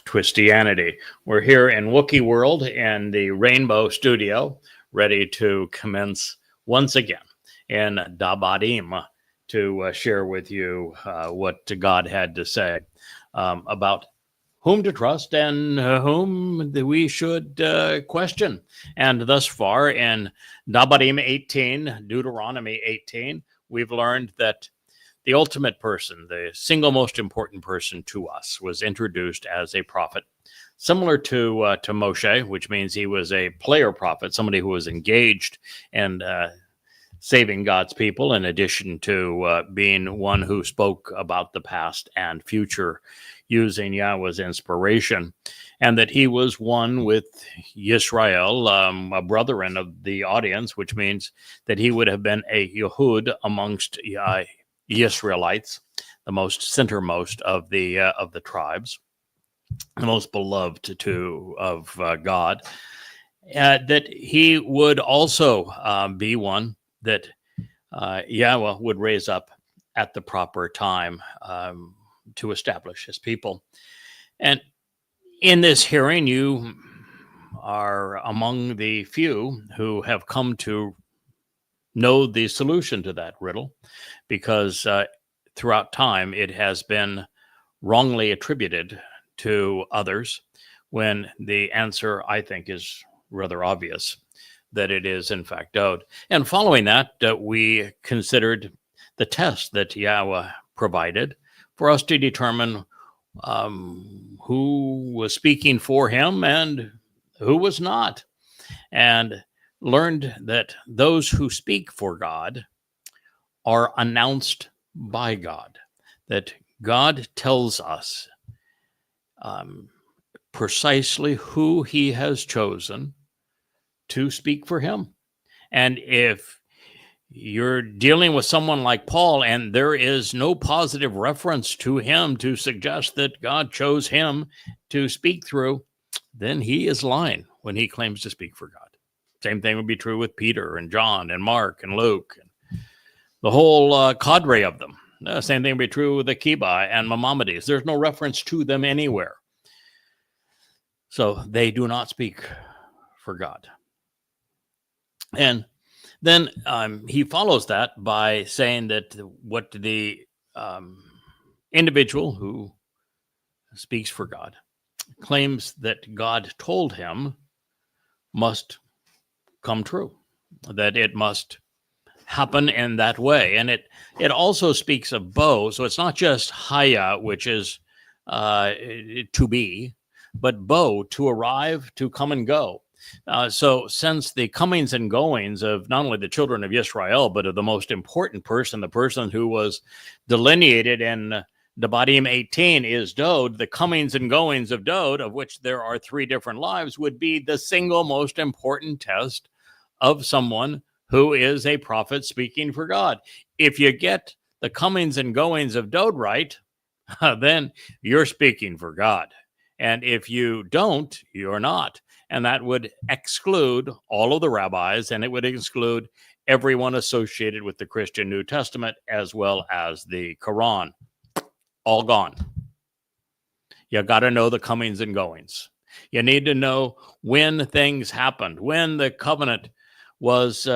Twistianity. We're here in Wookiee World in the Rainbow Studio, ready to commence once again in Dabadim to share with you what God had to say about whom to trust and whom we should question. And thus far in Dabadim 18, Deuteronomy 18, we've learned that the ultimate person, the single most important person to us, was introduced as a prophet, similar to Moshe, which means he was a player prophet, somebody who was engaged and saving God's people, in addition to being one who spoke about the past and future using Yahweh's inspiration, and that he was one with Yisrael, a brethren of the audience, which means that he would have been a Yehud amongst Israelites, the most centermost of the tribes, the most beloved of God, that he would also be one that Yahweh would raise up at the proper time to establish his people. And in this hearing, you are among the few who have come to know the solution to that riddle, because throughout time it has been wrongly attributed to others, when the answer, I think, is rather obvious, that it is in fact Dowd. And following that, we considered the test that Yahweh provided for us to determine who was speaking for him and who was not, and learned that those who speak for God are announced by God, that God tells us precisely who he has chosen to speak for him. And if you're dealing with someone like Paul and there is no positive reference to him to suggest that God chose him to speak through, then he is lying when he claims to speak for God. Same thing would be true with Peter and John and Mark and Luke and the whole cadre of them. Same thing would be true with Akiba and Maimonides. There's no reference to them anywhere. So they do not speak for God. And then he follows that by saying that what the individual who speaks for God claims that God told him must come true, that it must happen in that way. And it also speaks of Bo, so it's not just Haya, which is to be, but Bo, to arrive, to come and go. So since the comings and goings of not only the children of Israel, but of the most important person, the person who was delineated in Debadim 18 is Dowd, the comings and goings of Dowd, of which there are 3 different lives, would be the single most important test of someone who is a prophet speaking for God. If you get the comings and goings of Dowd right, then you're speaking for God. And if you don't, you're not. And that would exclude all of the rabbis, and it would exclude everyone associated with the Christian New Testament, as well as the Quran. All gone. You got to know the comings and goings. You need to know when things happened, when the covenant was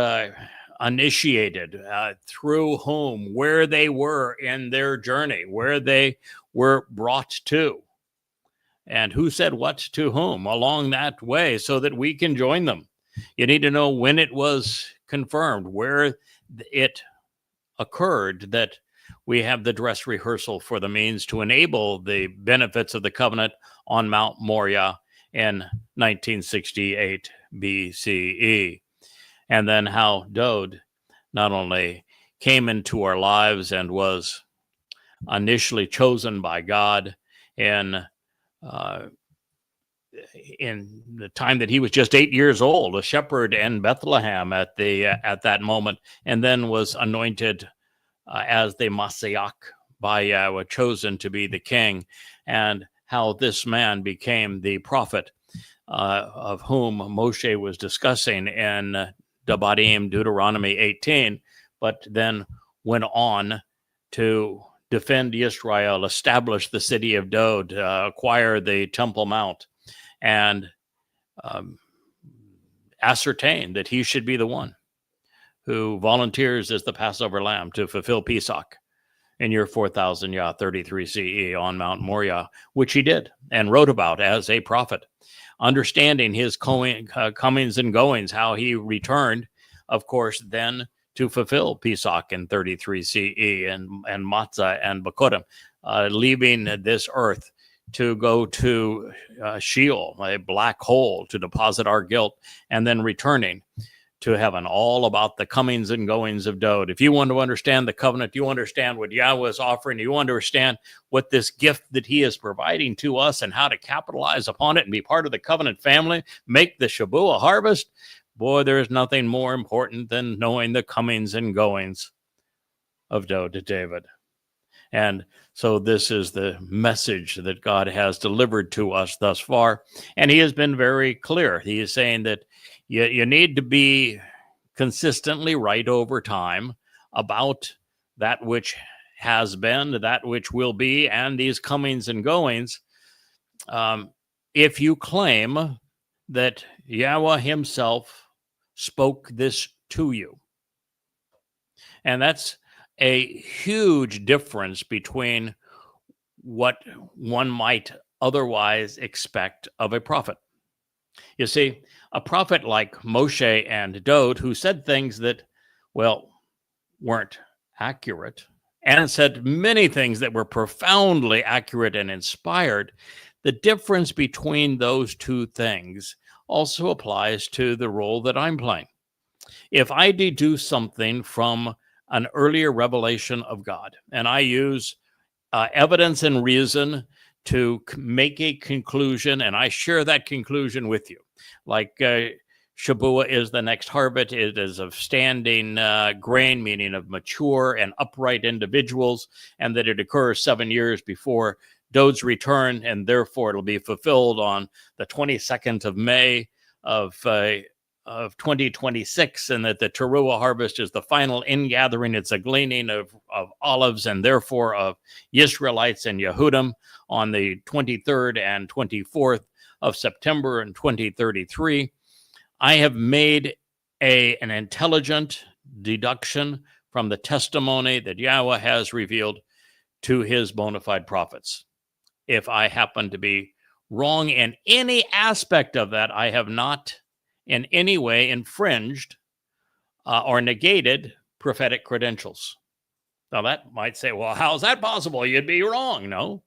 initiated, through whom, where they were in their journey, where they were brought to, and who said what to whom along that way, so that we can join them. You need to know when it was confirmed, where it occurred, that we have the dress rehearsal for the means to enable the benefits of the covenant on Mount Moriah in 1968 BCE. And then how Dowd not only came into our lives and was initially chosen by God in the time that he was just 8 years old, a shepherd in Bethlehem at that moment, and then was anointed as the Messiah by Yahweh, chosen to be the king, and how this man became the prophet of whom Moshe was discussing in Debadim, Deuteronomy 18, but then went on to defend Israel, establish the city of Dod, acquire the Temple Mount, and ascertain that he should be the one who volunteers as the Passover lamb to fulfill Pesach in year 4000 Yah 33 CE on Mount Moriah, which he did and wrote about as a prophet, understanding his comings and goings, how he returned, of course, then to fulfill Pesach in 33 CE and Matzah and Bakodim, leaving this earth to go to Sheol, a black hole, to deposit our guilt, and then returning to heaven, all about the comings and goings of Dod. If you want to understand the covenant, you understand what Yahweh is offering, you understand what this gift that he is providing to us and how to capitalize upon it and be part of the covenant family, make the Shabuah harvest, boy, there is nothing more important than knowing the comings and goings of Dod to David. And so this is the message that God has delivered to us thus far. And he has been very clear. He is saying that you need to be consistently right over time about that which has been, that which will be, and these comings and goings. If you claim that Yahweh himself spoke this to you. And that's a huge difference between what one might otherwise expect of a prophet. You see, a prophet like Moshe and Dod, who said things that, well, weren't accurate, and said many things that were profoundly accurate and inspired, the difference between those two things also applies to the role that I'm playing. If I deduce something from an earlier revelation of God, and I use evidence and reason to make a conclusion, and I share that conclusion with you. Like Shabuah is the next harvest. It is of standing grain, meaning of mature and upright individuals, and that it occurs 7 years before Dod's return, and therefore it'll be fulfilled on the 22nd of May of 2026, and that the Towrah harvest is the final ingathering. It's a gleaning of olives and therefore of Israelites and Yehudim on the 23rd and 24th of September in 2033. I have made an intelligent deduction from the testimony that Yahweh has revealed to his bona fide prophets. If I happen to be wrong in any aspect of that, I have not in any way infringed or negated prophetic credentials. Now that might say, well, how is that possible? You'd be wrong. No.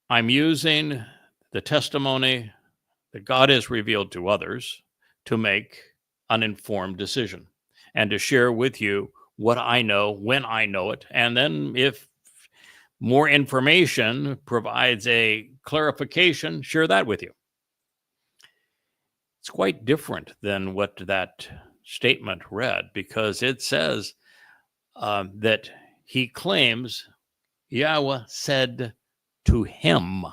I'm using the testimony that God has revealed to others to make an informed decision and to share with you what I know when I know it. And then if more information provides a clarification, share that with you. It's quite different than what that statement read, because it says that he claims Yahweh said to him,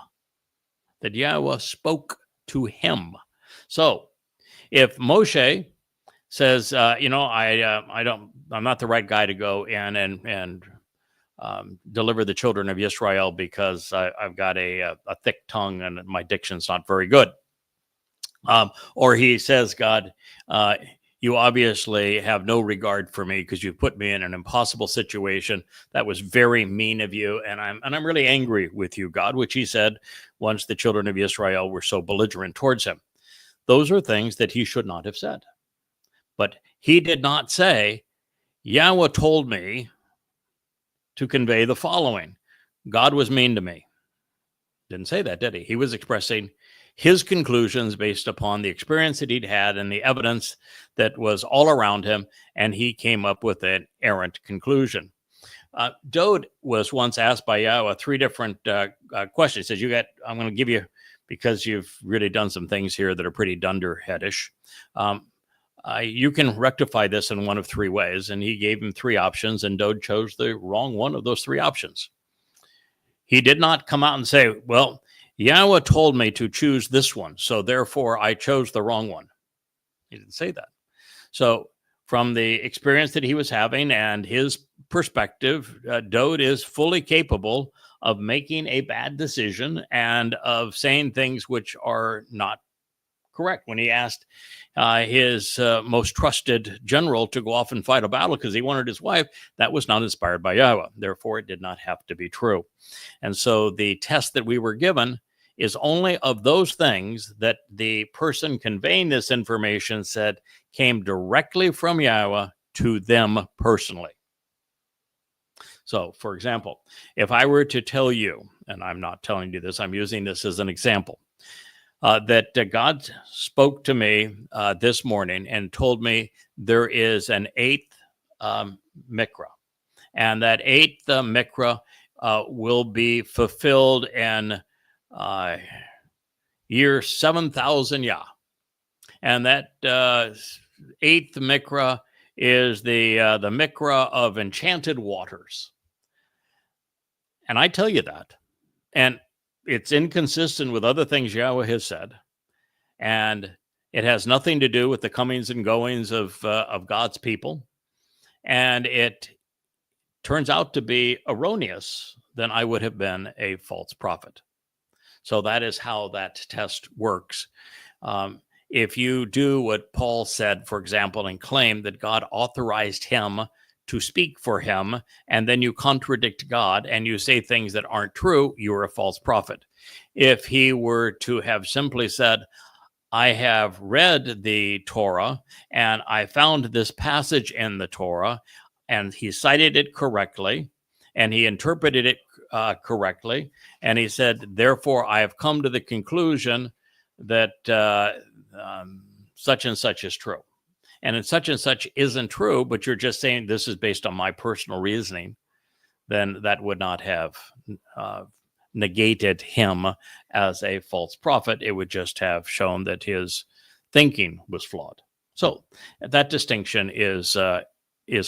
that Yahweh spoke to him. So if Moshe says, I'm not the right guy to go in and deliver the children of Israel because I've got a thick tongue and my diction's not very good. Or he says, God, you obviously have no regard for me because you put me in an impossible situation. That was very mean of you, and I'm really angry with you, God, which he said once the children of Israel were so belligerent towards him. Those are things that he should not have said. But he did not say, Yahweh told me to convey the following. God was mean to me. Didn't say that, did he? He was expressing his conclusions based upon the experience that he'd had and the evidence that was all around him, and he came up with an errant conclusion. Dod was once asked by Yahweh 3 different questions. He says, I'm going to give you, because you've really done some things here that are pretty dunderheadish. You can rectify this in one of 3 ways. And he gave him 3 options, and Dod chose the wrong one of those 3 options. He did not come out and say, well, Yahweh told me to choose this one, so therefore I chose the wrong one. He didn't say that. So from the experience that he was having and his perspective, Dode is fully capable of making a bad decision and of saying things which are not correct. When he asked his most trusted general to go off and fight a battle because he wanted his wife, that was not inspired by Yahweh. Therefore, it did not have to be true. And so the test that we were given is only of those things that the person conveying this information said came directly from Yahweh to them personally. So, for example, if I were to tell you, and I'm not telling you this, I'm using this as an example, that God spoke to me this morning and told me there is an eighth mikra, and that eighth mikra will be fulfilled in year 7,000 Yah. And that eighth mikra is the mikra of enchanted waters. And I tell you that. And it's inconsistent with other things Yahweh has said. And it has nothing to do with the comings and goings of God's people. And it turns out to be erroneous, then I would have been a false prophet. So that is how that test works. If you do what Paul said, for example, and claim that God authorized him to speak for him, and then you contradict God and you say things that aren't true, you're a false prophet. If he were to have simply said, I have read the Torah and I found this passage in the Torah, and he cited it correctly and he interpreted it correctly, and he said, therefore, I have come to the conclusion that such and such is true. And such isn't true, but you're just saying this is based on my personal reasoning, then that would not have negated him as a false prophet. It would just have shown that his thinking was flawed. So that distinction is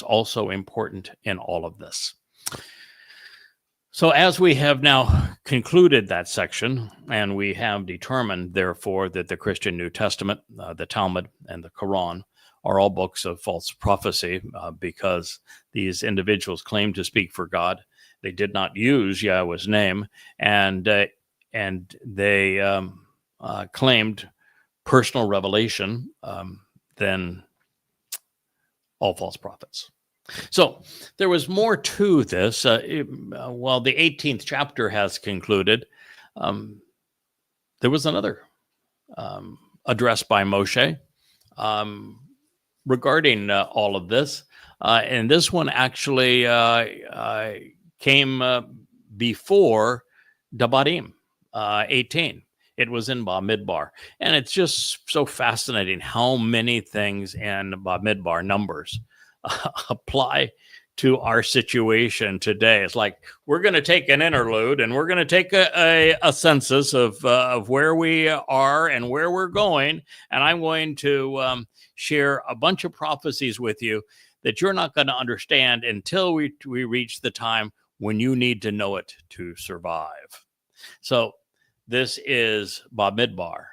also important in all of this. So as we have now concluded that section, and we have determined, therefore, that the Christian New Testament, the Talmud, and the Quran are all books of false prophecy because these individuals claimed to speak for God. They did not use Yahweh's name, and they claimed personal revelation, then all false prophets. So there was more to this. While the 18th chapter has concluded, there was another address by Moshe regarding all of this. And this one actually came before Devarim 18. It was in Bamidbar. And it's just so fascinating how many things in Bamidbar numbers apply to our situation today. It's like we're going to take an interlude and we're going to take a census of where we are and where we're going. And I'm going to share a bunch of prophecies with you that you're not going to understand until we reach the time when you need to know it to survive. So this is Bamidbar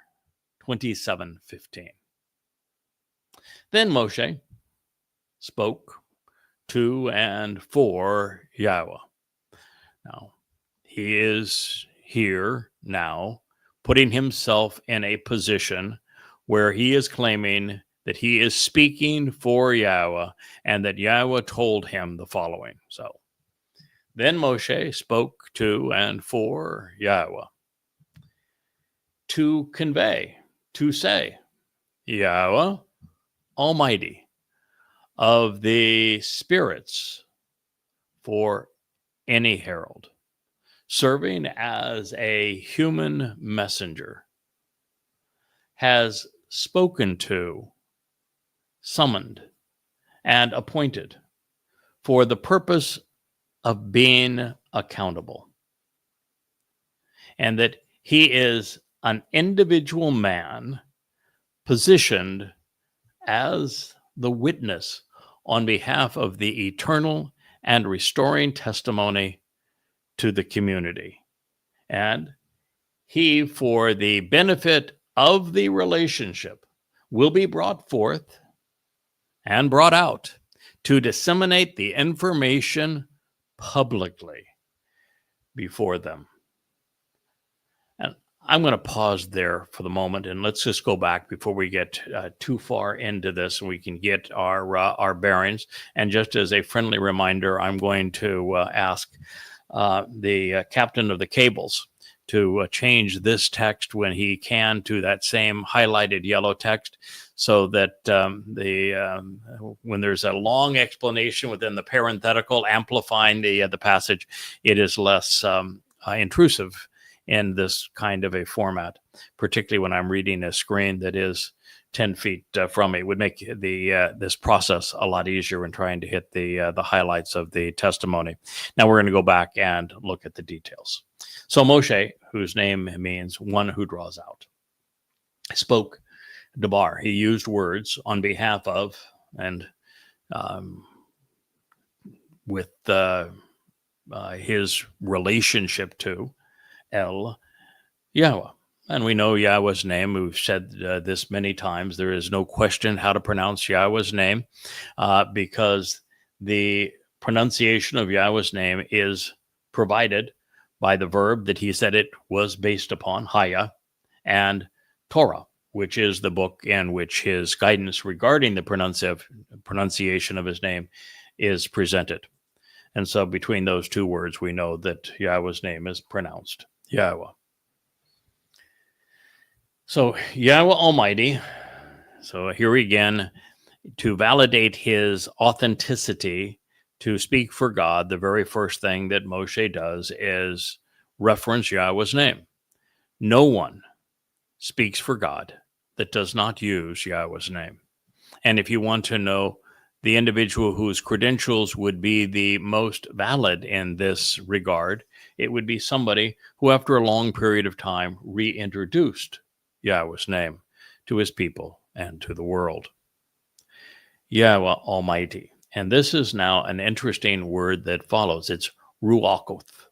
27:15. Then Moshe spoke to and for Yahweh. Now, he is here now, putting himself in a position where he is claiming that he is speaking for Yahweh and that Yahweh told him the following. So, then Moshe spoke to and for Yahweh to convey, to say, Yahweh Almighty, of the spirits for any herald, serving as a human messenger, has spoken to, summoned, and appointed for the purpose of being accountable, and that he is an individual man positioned as the witness on behalf of the eternal and restoring testimony to the community. And he, for the benefit of the relationship, will be brought forth and brought out to disseminate the information publicly before them. And I'm going to pause there for the moment, and let's just go back before we get too far into this, and we can get our bearings. And just as a friendly reminder, I'm going to ask the captain of the cables to change this text when he can to that same highlighted yellow text, so that when there's a long explanation within the parenthetical amplifying the passage, it is less intrusive in this kind of a format, particularly when I'm reading a screen that is 10 feet from me. It would make this process a lot easier in trying to hit the highlights of the testimony. Now we're going to go back and look at the details. So Moshe, whose name means one who draws out, spoke Debar. He used words on behalf of and with his relationship to Yahowah. And we know Yahweh's name. We've said this many times. There is no question how to pronounce Yahweh's name because the pronunciation of Yahweh's name is provided by the verb that he said it was based upon, Haya, and Torah, which is the book in which his guidance regarding the pronunciation of his name is presented. And so between those two words, we know that Yahweh's name is pronounced Yahowah. So Yahweh Almighty, so here again, to validate his authenticity, to speak for God, the very first thing that Moshe does is reference Yahweh's name. No one speaks for God that does not use Yahweh's name. And if you want to know the individual whose credentials would be the most valid in this regard, it would be somebody who, after a long period of time, reintroduced Yahweh's name to his people and to the world. Yahweh Almighty. And this is now an interesting word that follows. It's ruachoth.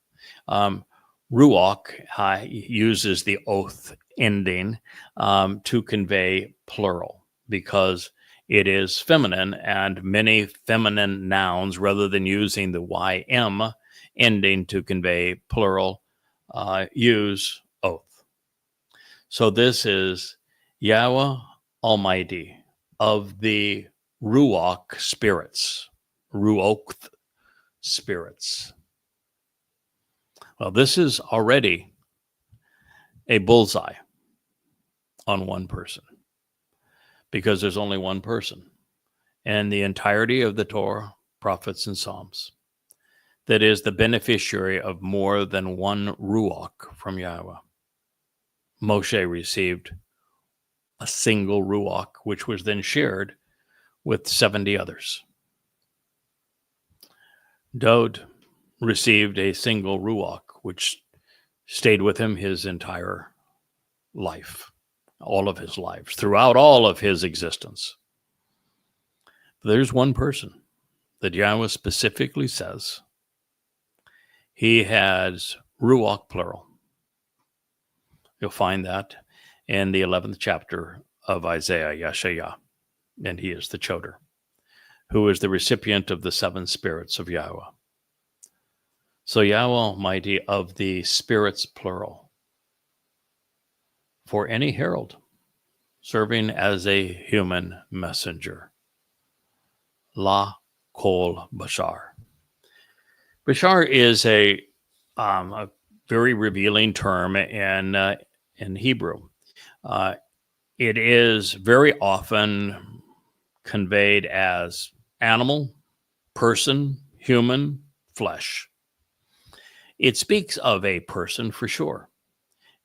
Ruach uses the oath ending to convey plural because it is feminine, and many feminine nouns, rather than using the ym ending to convey plural, use oath. So this is Yahweh Almighty of the Ruach spirits, Ruach spirits. Well, this is already a bullseye on one person, because there's only one person in the entirety of the Torah, prophets, and Psalms that is the beneficiary of more than one Ruach from Yahweh. Moshe received a single Ruach, which was then shared with 70 others. Dod received a single Ruach, which stayed with him his entire life, all of his lives, throughout all of his existence. There's one person that Yahweh specifically says he has Ruach plural. You'll find that in the 11th chapter of Isaiah, Yeshayah. And he is the Choder, who is the recipient of the 7 spirits of Yahweh. So Yahweh Almighty of the spirits plural, for any herald serving as a human messenger. La Kol Bashar. Bashar is a very revealing term in Hebrew. It is very often conveyed as animal, person, human, flesh. It speaks of a person for sure.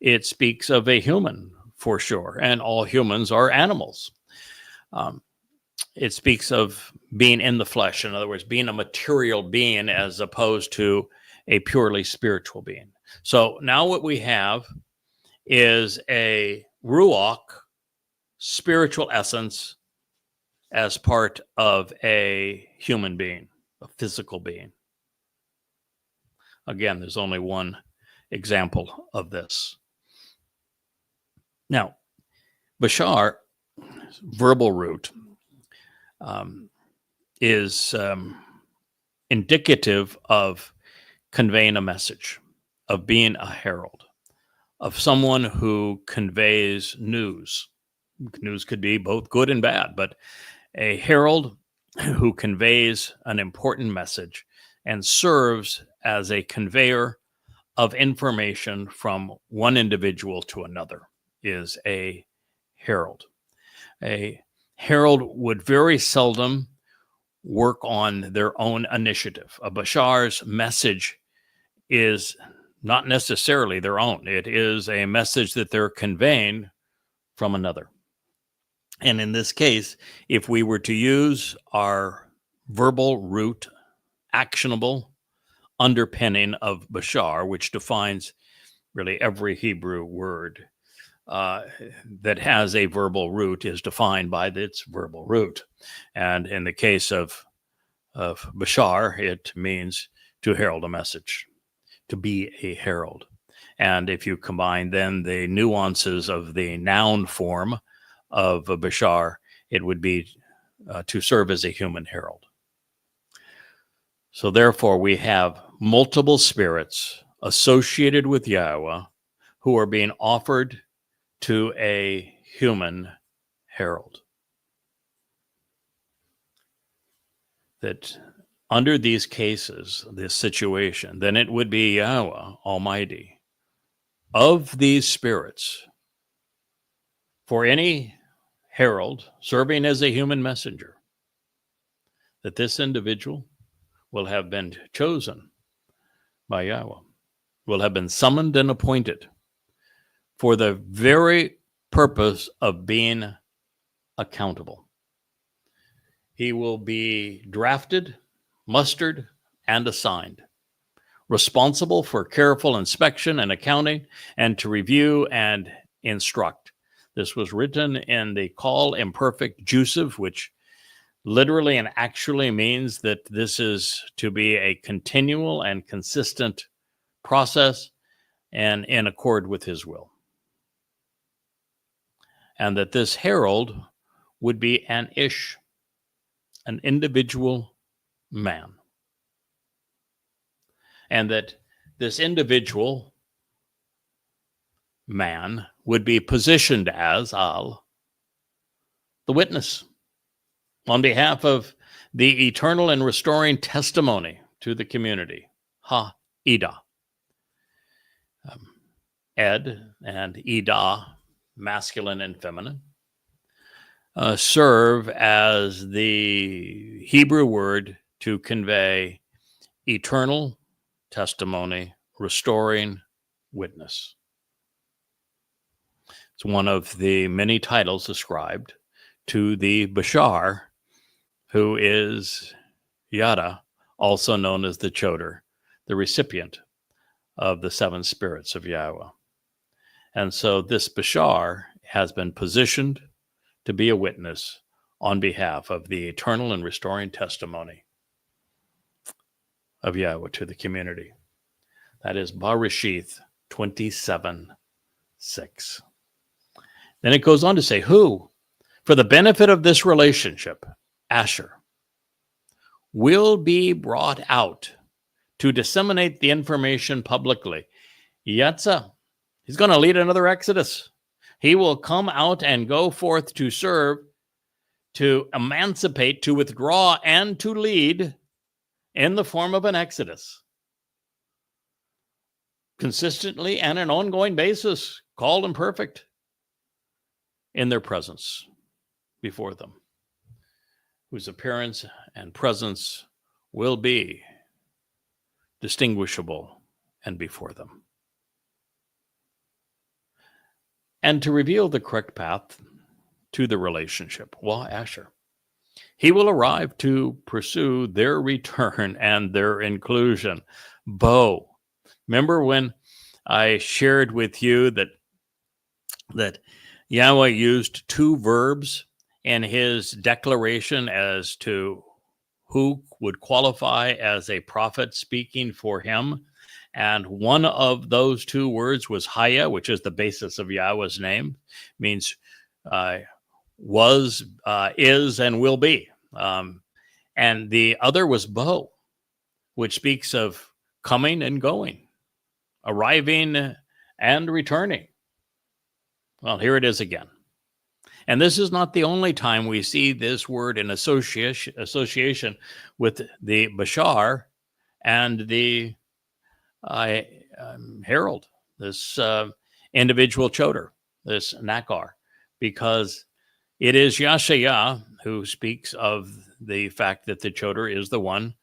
It speaks of a human for sure, and all humans are animals. It speaks of being in the flesh, in other words, being a material being as opposed to a purely spiritual being. So now what we have is a Ruach, spiritual essence, as part of a human being, a physical being. Again, there's only one example of this. Now, Bashar, verbal root, is indicative of conveying a message, of being a herald, of someone who conveys news. News could be both good and bad, but a herald who conveys an important message and serves as a conveyor of information from one individual to another is a herald. A herald would very seldom work on their own initiative. A bashar's message is not necessarily their own. It is a message that they're conveying from another. And in this case, if we were to use our verbal root, actionable underpinning of bashar, which defines really every Hebrew word that has a verbal root is defined by its verbal root. And in the case of bashar, it means to herald a message, to be a herald. And if you combine then the nuances of the noun form of a bashar, it would be to serve as a human herald. So therefore, we have multiple spirits associated with Yahowah who are being offered to a human herald. That under these cases, this situation, then it would be Yahowah Almighty of these spirits for any herald serving as a human messenger, that this individual will have been chosen by Yahowah, will have been summoned and appointed for the very purpose of being accountable. He will be drafted, mustered, and assigned, responsible for careful inspection and accounting, and to review and instruct. This was written in the Call Imperfect Jusiv, which literally and actually means that this is to be a continual and consistent process and in accord with his will. And that this herald would be an ish, an individual man. And that this individual man would be positioned as al, the witness, on behalf of the eternal and restoring testimony to the community, ha-ida. Ed and ida, masculine and feminine, serve as the Hebrew word to convey eternal testimony, restoring witness. It's one of the many titles ascribed to the bashar, who is Yada, also known as the Choder, the recipient of the seven spirits of Yahowah. And so this bashar has been positioned to be a witness on behalf of the eternal and restoring testimony of Yahowah to the community. That is Bereshith 27:6. Then it goes on to say, who, for the benefit of this relationship, Asher, will be brought out to disseminate the information publicly. Yatza, he's going to lead another exodus. He will come out and go forth to serve, to emancipate, to withdraw, and to lead in the form of an exodus. Consistently and an ongoing basis, called and perfect in their presence before them, whose appearance and presence will be distinguishable and before them. And to reveal the correct path to the relationship, Asher, he will arrive to pursue their return and their inclusion. Bo, remember when I shared with you that Yahowah used two verbs in his declaration as to who would qualify as a prophet speaking for him? And one of those two words was Haya, which is the basis of Yahowah's name, means was, is, and will be. And the other was Bo, which speaks of coming and going, arriving and returning. Well, here it is again. And this is not the only time we see this word in association with the Bashar and the herald, this individual choder, this Nakar, because it is Yashayah who speaks of the fact that the choder is the one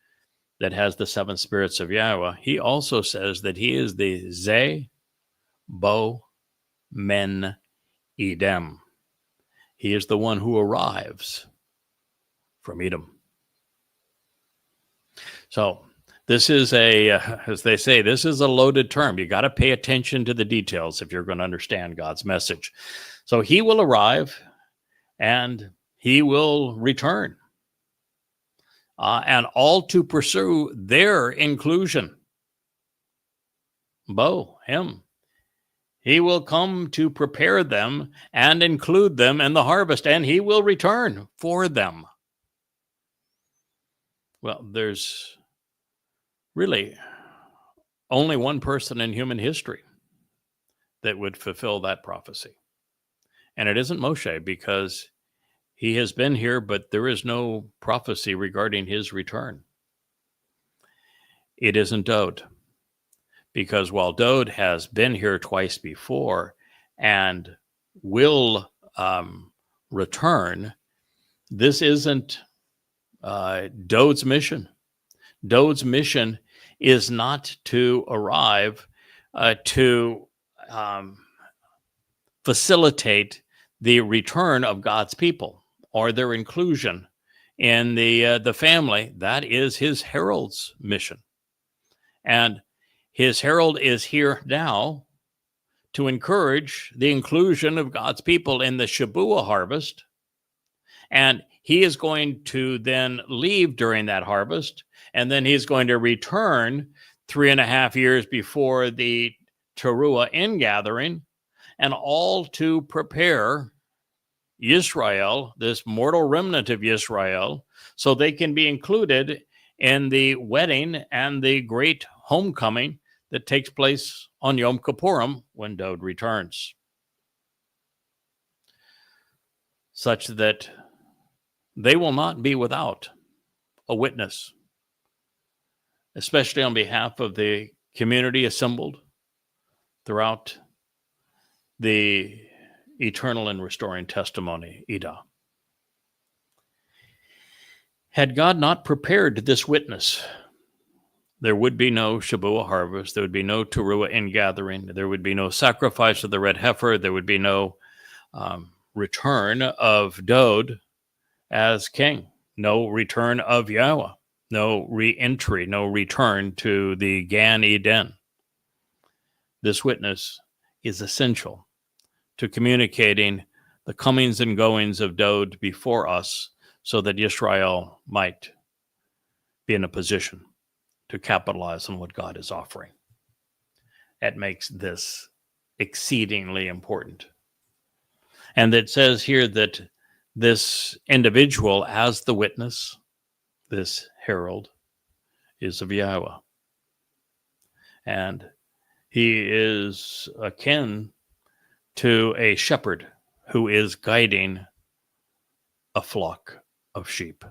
that has the seven spirits of Yahweh. He also says that he is the Ze, Bo, Men, Edom. He is the one who arrives from Edom. So this is as they say, this is a loaded term. You got to pay attention to the details if you're going to understand God's message. So he will arrive and he will return. And all to pursue their inclusion. Bo, him. He will come to prepare them and include them in the harvest, and he will return for them. Well, there's really only one person in human history that would fulfill that prophecy. And it isn't Moshe, because he has been here, but there is no prophecy regarding his return. It isn't Dode, because while Dode has been here twice before and will return, this isn't Dode's mission. Dode's mission is not to arrive to facilitate the return of God's people or their inclusion in the family. That is his herald's mission. And his herald is here now to encourage the inclusion of God's people in the Shabuah harvest. And he is going to then leave during that harvest, and then he's going to return 3.5 years before the Teruah ingathering, and all to prepare Yisrael, this mortal remnant of Yisrael, so they can be included in the wedding and the great homecoming that takes place on Yom Kippurim when Dode returns. Such that they will not be without a witness, especially on behalf of the community assembled throughout the eternal and restoring testimony, Ida. Had God not prepared this witness, there would be no Shabuah harvest, there would be no Teruah ingathering, there would be no sacrifice of the red heifer, there would be no return of Dode as king, no return of Yahweh, no re-entry, no return to the Gan Eden. This witness is essential to communicating the comings and goings of Dode before us, so that Yisrael might be in a position to capitalize on what God is offering. That makes this exceedingly important. And it says here that this individual, as the witness, this herald, is of Yahweh. And he is akin to a shepherd who is guiding a flock of sheep.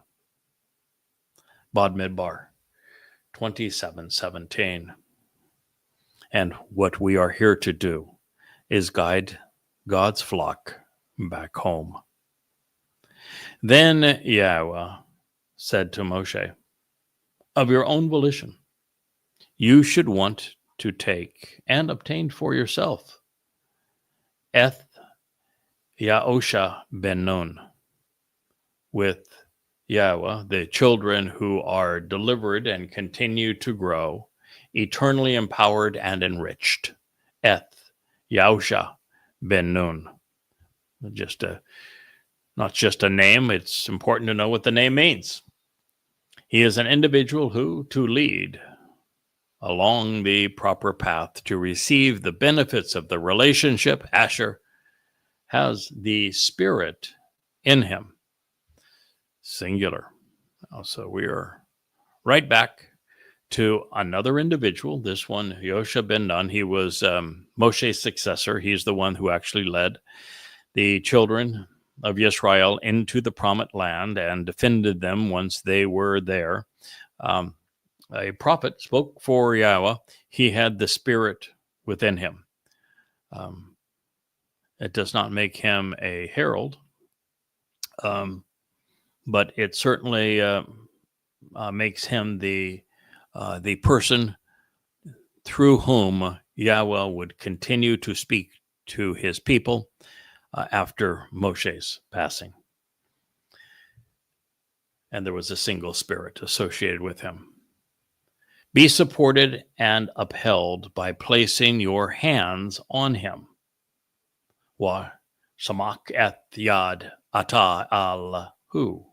Bad Midbar 27:17. And what we are here to do is guide God's flock back home. Then Yahweh said to Moshe, of your own volition, you should want to take and obtain for yourself Eth Yaosha ben Nun, with Yahweh, the children who are delivered and continue to grow, eternally empowered and enriched. Eth Yaosha ben Nun. Not just a name, it's important to know what the name means. He is an individual who, to lead along the proper path to receive the benefits of the relationship, Asher has the Spirit in him. singular. So we are right back to another individual. This one, Yosha ben Nun. He was Moshe's successor. He's the one who actually led the children of Israel into the promised land and defended them once they were there. A prophet spoke for Yahweh. He had the Spirit within him. It does not make him a herald, but it certainly makes him the person through whom Yahweh would continue to speak to his people after Moshe's passing. And there was a single spirit associated with him. Be supported and upheld by placing your hands on him. Wa shamak et yad ata al hu.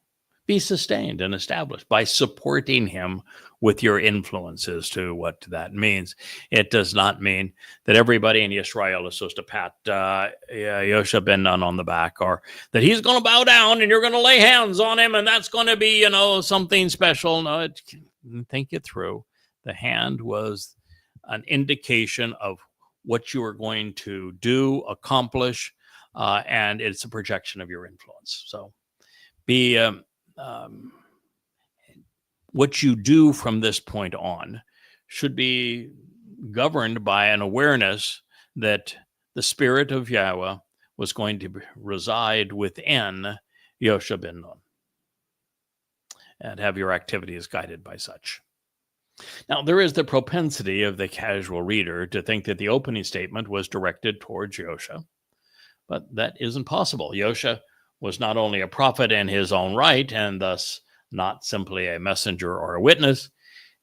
Be sustained and established by supporting him with your influences. To what that means. It does not mean that everybody in Israel is supposed to pat Yosha ben Nun on the back, or that he's going to bow down and you're going to lay hands on him and that's going to be, something special. No, think it through. The hand was an indication of what you are going to do, accomplish, and it's a projection of your influence. So be what you do from this point on should be governed by an awareness that the Spirit of Yahweh was going to reside within Yosha ben Nun, and have your activities guided by such. Now, there is the propensity of the casual reader to think that the opening statement was directed towards Yosha, but that isn't possible. Yosha was not only a prophet in his own right, and thus not simply a messenger or a witness.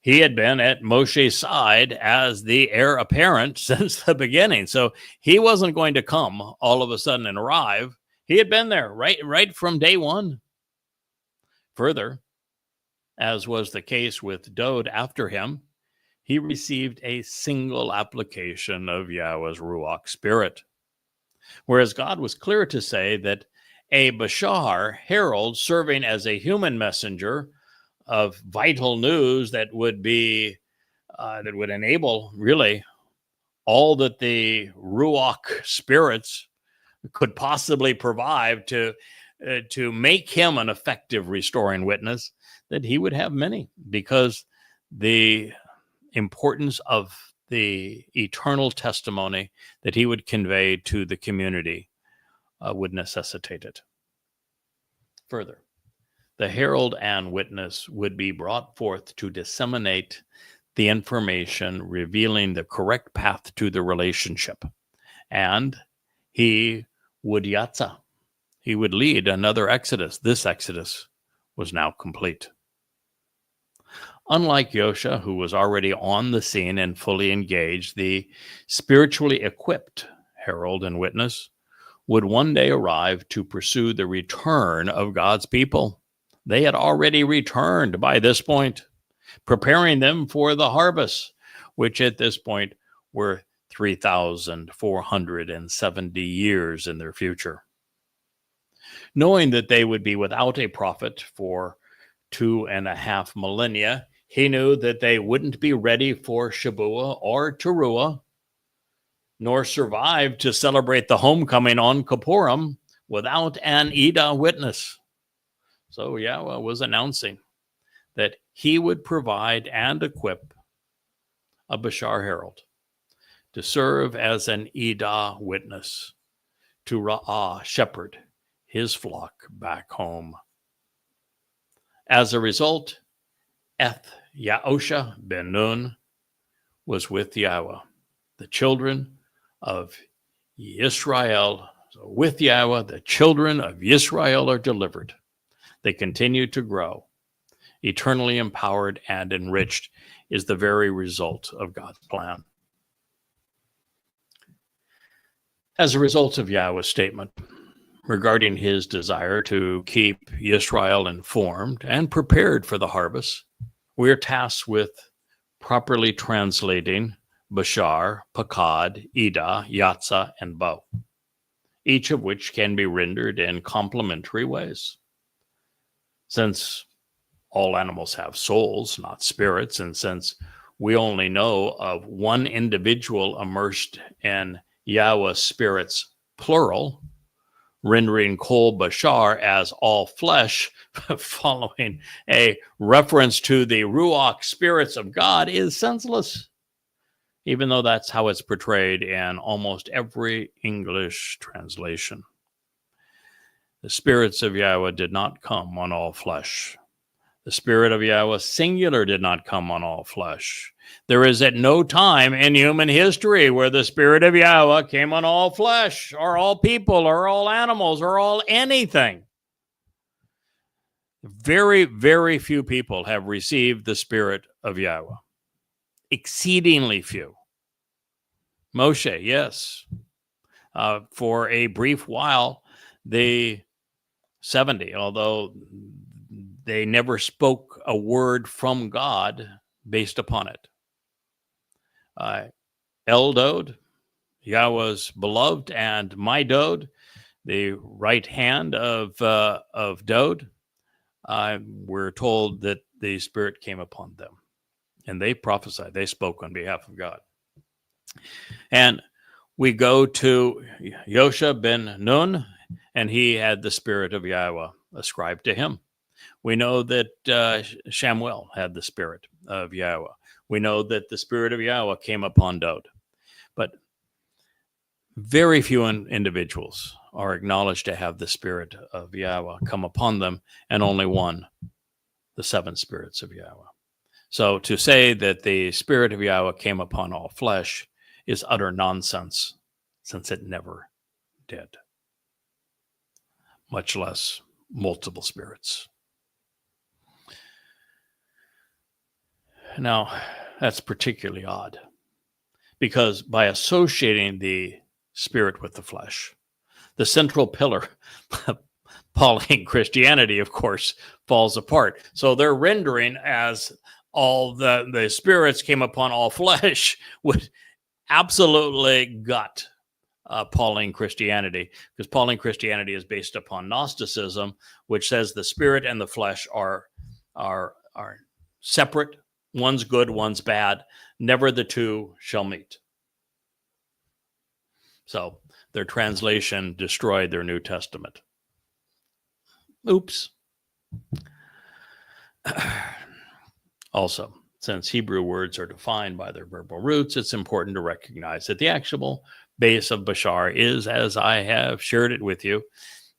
He had been at Moshe's side as the heir apparent since the beginning. So he wasn't going to come all of a sudden and arrive. He had been there right from day one. Further, as was the case with Dod after him, he received a single application of Yahweh's Ruach Spirit. Whereas God was clear to say that a Bashar herald serving as a human messenger of vital news that would be that would enable really all that the Ruach spirits could possibly provide to make him an effective restoring witness, that he would have many, because the importance of the eternal testimony that he would convey to the community would necessitate it. Further, the herald and witness would be brought forth to disseminate the information revealing the correct path to the relationship. And he would yatsa. He would lead another exodus. This exodus was now complete. Unlike Yosha, who was already on the scene and fully engaged, the spiritually equipped herald and witness would one day arrive to pursue the return of God's people. They had already returned by this point, preparing them for the harvest, which at this point were 3,470 years in their future. Knowing that they would be without a prophet for 2.5 millennia, he knew that they wouldn't be ready for Shabuah or Towrah, nor survive to celebrate the homecoming on Kippurim without an Ida witness. So Yahweh was announcing that he would provide and equip a Bashar herald to serve as an Ida witness to Ra'ah, shepherd his flock back home. As a result, Yahosha ben Nun was with Yahweh. The children of Israel, so with Yahweh, the children of Israel are delivered. They continue to grow. Eternally empowered and enriched is the very result of God's plan. As a result of Yahweh's statement regarding his desire to keep Israel informed and prepared for the harvest, we are tasked with properly translating Bashar, Pakad, Ida, Yatsa, and Bo, each of which can be rendered in complementary ways. since all animals have souls, not spirits, and since we only know of one individual immersed in Yahweh spirits, plural, rendering kol bashar as all flesh, following a reference to the Ruach spirits of God, is senseless, even though that's how it's portrayed in almost every English translation. The spirits of Yahweh did not come on all flesh. The Spirit of Yahweh, singular, did not come on all flesh. There is at no time in human history where the Spirit of Yahweh came on all flesh, or all people, or all animals, or all anything. Very, very few people have received the Spirit of Yahweh. Exceedingly few. Moshe, yes. For a brief while, the 70, although they never spoke a word from God based upon it. Eldod, Yahweh's beloved, and my Dod, the right hand of Dod, we're told that the Spirit came upon them. And they prophesied. They spoke on behalf of God. And we go to Yosha ben Nun, and he had the Spirit of Yahweh ascribed to him. We know that Shamuel had the Spirit of Yahweh. We know that the Spirit of Yahweh came upon Dod. But very few individuals are acknowledged to have the Spirit of Yahweh come upon them, and only one, the seven spirits of Yahweh. So to say that the Spirit of Yahweh came upon all flesh is utter nonsense, since it never did, much less multiple spirits. Now, that's particularly odd, because by associating the Spirit with the flesh, the central pillar of Appalling Christianity, of course, falls apart. So they're rendering as all the spirits came upon all flesh would absolutely gut Appalling Christianity, because Appalling Christianity is based upon Gnosticism, which says the spirit and the flesh are separate. One's good, one's bad. Never the two shall meet. So their translation destroyed their New Testament. Oops. Also, since Hebrew words are defined by their verbal roots, it's important to recognize that the actual base of Bashar is, as I have shared it with you,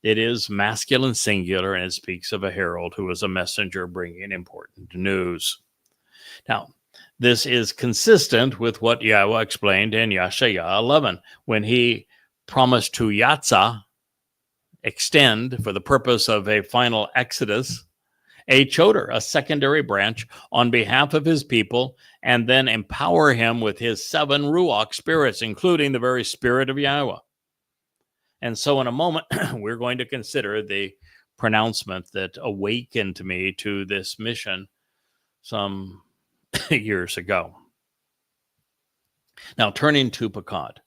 it is masculine singular, and it speaks of a herald who is a messenger bringing important news. Now, this is consistent with what Yahweh explained in Yeshaya 11, when he promised to Yatzah, extend for the purpose of a final exodus, a choder, a secondary branch, on behalf of his people, and then empower him with his 7 Ruach spirits, including the very Spirit of Yahweh. And so in a moment, we're going to consider the pronouncement that awakened me to this mission some years ago. Now, turning to Pakad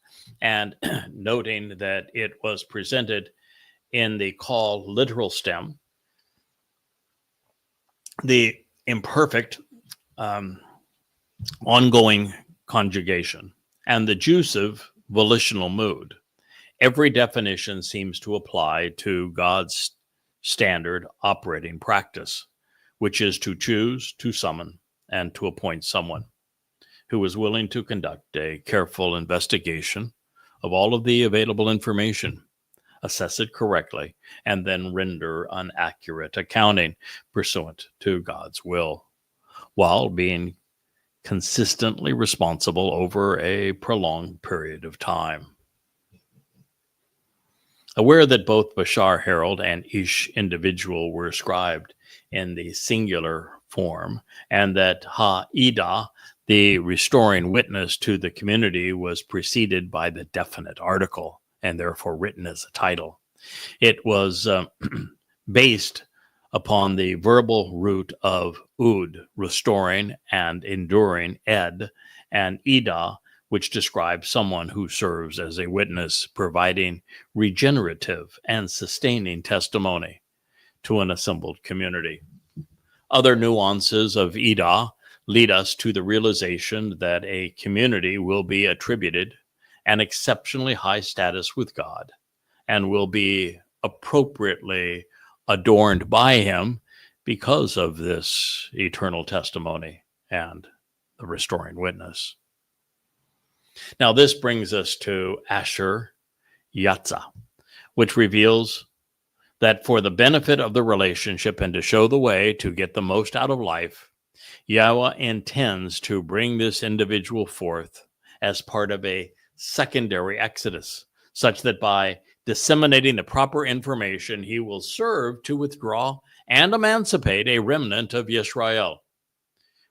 and noting that it was presented in the call literal stem, the imperfect ongoing conjugation, and the jussive volitional mood. Every definition seems to apply to God's standard operating practice, which is to choose, to summon, and to appoint someone who is willing to conduct a careful investigation of all of the available information, assess it correctly, and then render an accurate accounting pursuant to God's will, while being consistently responsible over a prolonged period of time. Aware that both Bashar herald and Ish individual were ascribed in the singular form, and that Ha-Ida, the restoring witness to the community, was preceded by the definite article, and therefore written as a title. It was based upon the verbal root of Ud, restoring and enduring, Ed, and Ida, which describes someone who serves as a witness, providing regenerative and sustaining testimony to an assembled community. Other nuances of Yada lead us to the realization that a community will be attributed an exceptionally high status with God and will be appropriately adorned by him because of this eternal testimony and the restoring witness. Now, this brings us to Asher Yatzah, which reveals that for the benefit of the relationship and to show the way to get the most out of life, Yahweh intends to bring this individual forth as part of a secondary exodus, such that by disseminating the proper information, he will serve to withdraw and emancipate a remnant of Yisrael.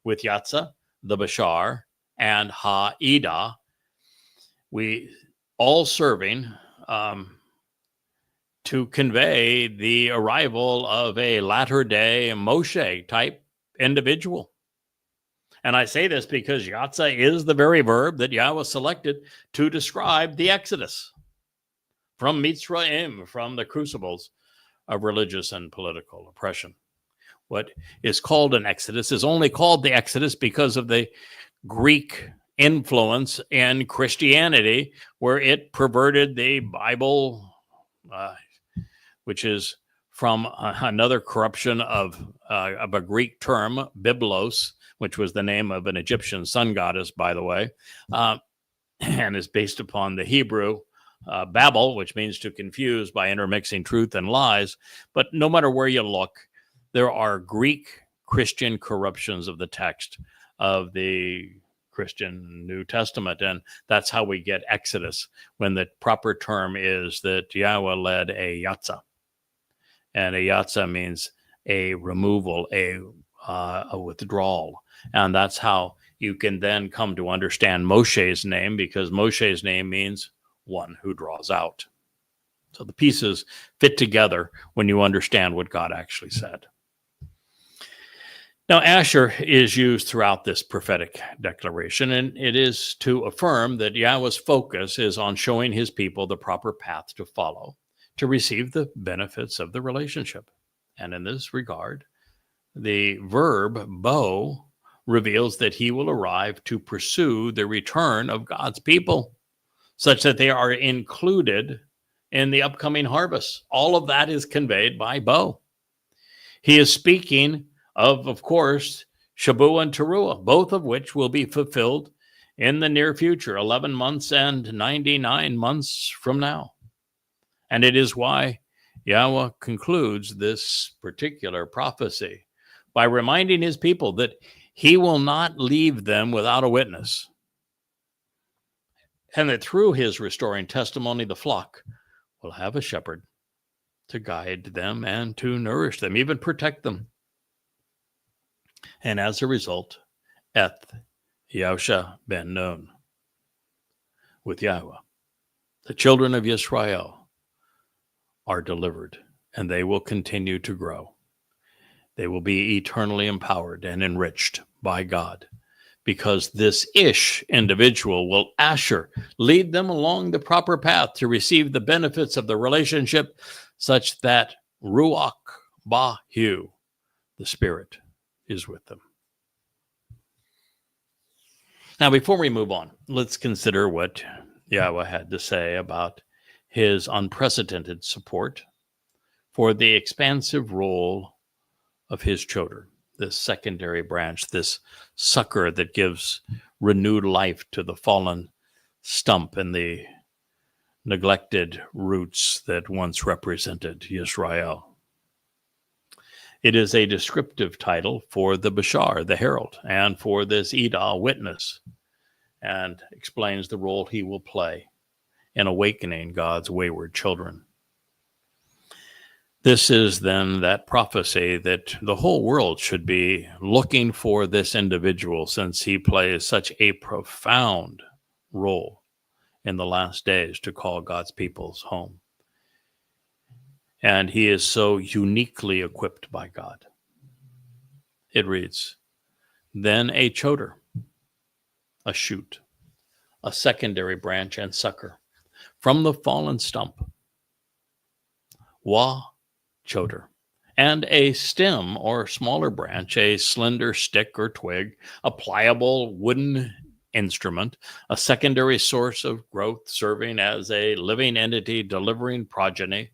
With Yatzah, the Bashar, and Ha-Ida, we all serving to convey the arrival of a latter-day Moshe-type individual. And I say this because Yatzah is the very verb that Yahweh selected to describe the Exodus from Mitzrayim, from the crucibles of religious and political oppression. What is called an Exodus is only called the Exodus because of the Greek influence in Christianity, where it perverted the Bible, which is from another corruption of a Greek term, biblos, which was the name of an Egyptian sun goddess, by the way, and is based upon the Hebrew Babel, which means to confuse by intermixing truth and lies. But no matter where you look, there are Greek Christian corruptions of the text of the Christian New Testament, and that's how we get Exodus, when the proper term is that Yahweh led a Yatzah. And a Yatzah means a removal, a withdrawal. And that's how you can then come to understand Moshe's name, because Moshe's name means one who draws out. So the pieces fit together when you understand what God actually said. Now, Asher is used throughout this prophetic declaration, and it is to affirm that Yahweh's focus is on showing his people the proper path to follow to receive the benefits of the relationship. And in this regard, the verb bo reveals that he will arrive to pursue the return of God's people, such that they are included in the upcoming harvest. All of that is conveyed by bo. He is speaking of course, Shabat and Towrah, both of which will be fulfilled in the near future, 11 months and 99 months from now. And it is why Yahweh concludes this particular prophecy by reminding his people that he will not leave them without a witness, and that through his restoring testimony, the flock will have a shepherd to guide them and to nourish them, even protect them. And as a result, Eth Yausha ben Nun. With Yahweh, the children of Yisrael are delivered, and they will continue to grow. They will be eternally empowered and enriched by God, because this Ish individual will Asher lead them along the proper path to receive the benefits of the relationship, such that Ruach Bahu, the Spirit, is with them. Now, before we move on, let's consider what Yahweh had to say about his unprecedented support for the expansive role of his children, this secondary branch, this sucker that gives renewed life to the fallen stump and the neglected roots that once represented Yisrael. It is a descriptive title for the Bashar, the herald, and for this Yada witness, and explains the role he will play in awakening God's wayward children. This is then that prophecy that the whole world should be looking for this individual, since he plays such a profound role in the last days to call God's peoples home. And he is so uniquely equipped by God. It reads, then a choder, a shoot, a secondary branch and sucker from the fallen stump. Choder, and a stem or smaller branch, a slender stick or twig, a pliable wooden instrument, a secondary source of growth serving as a living entity delivering progeny,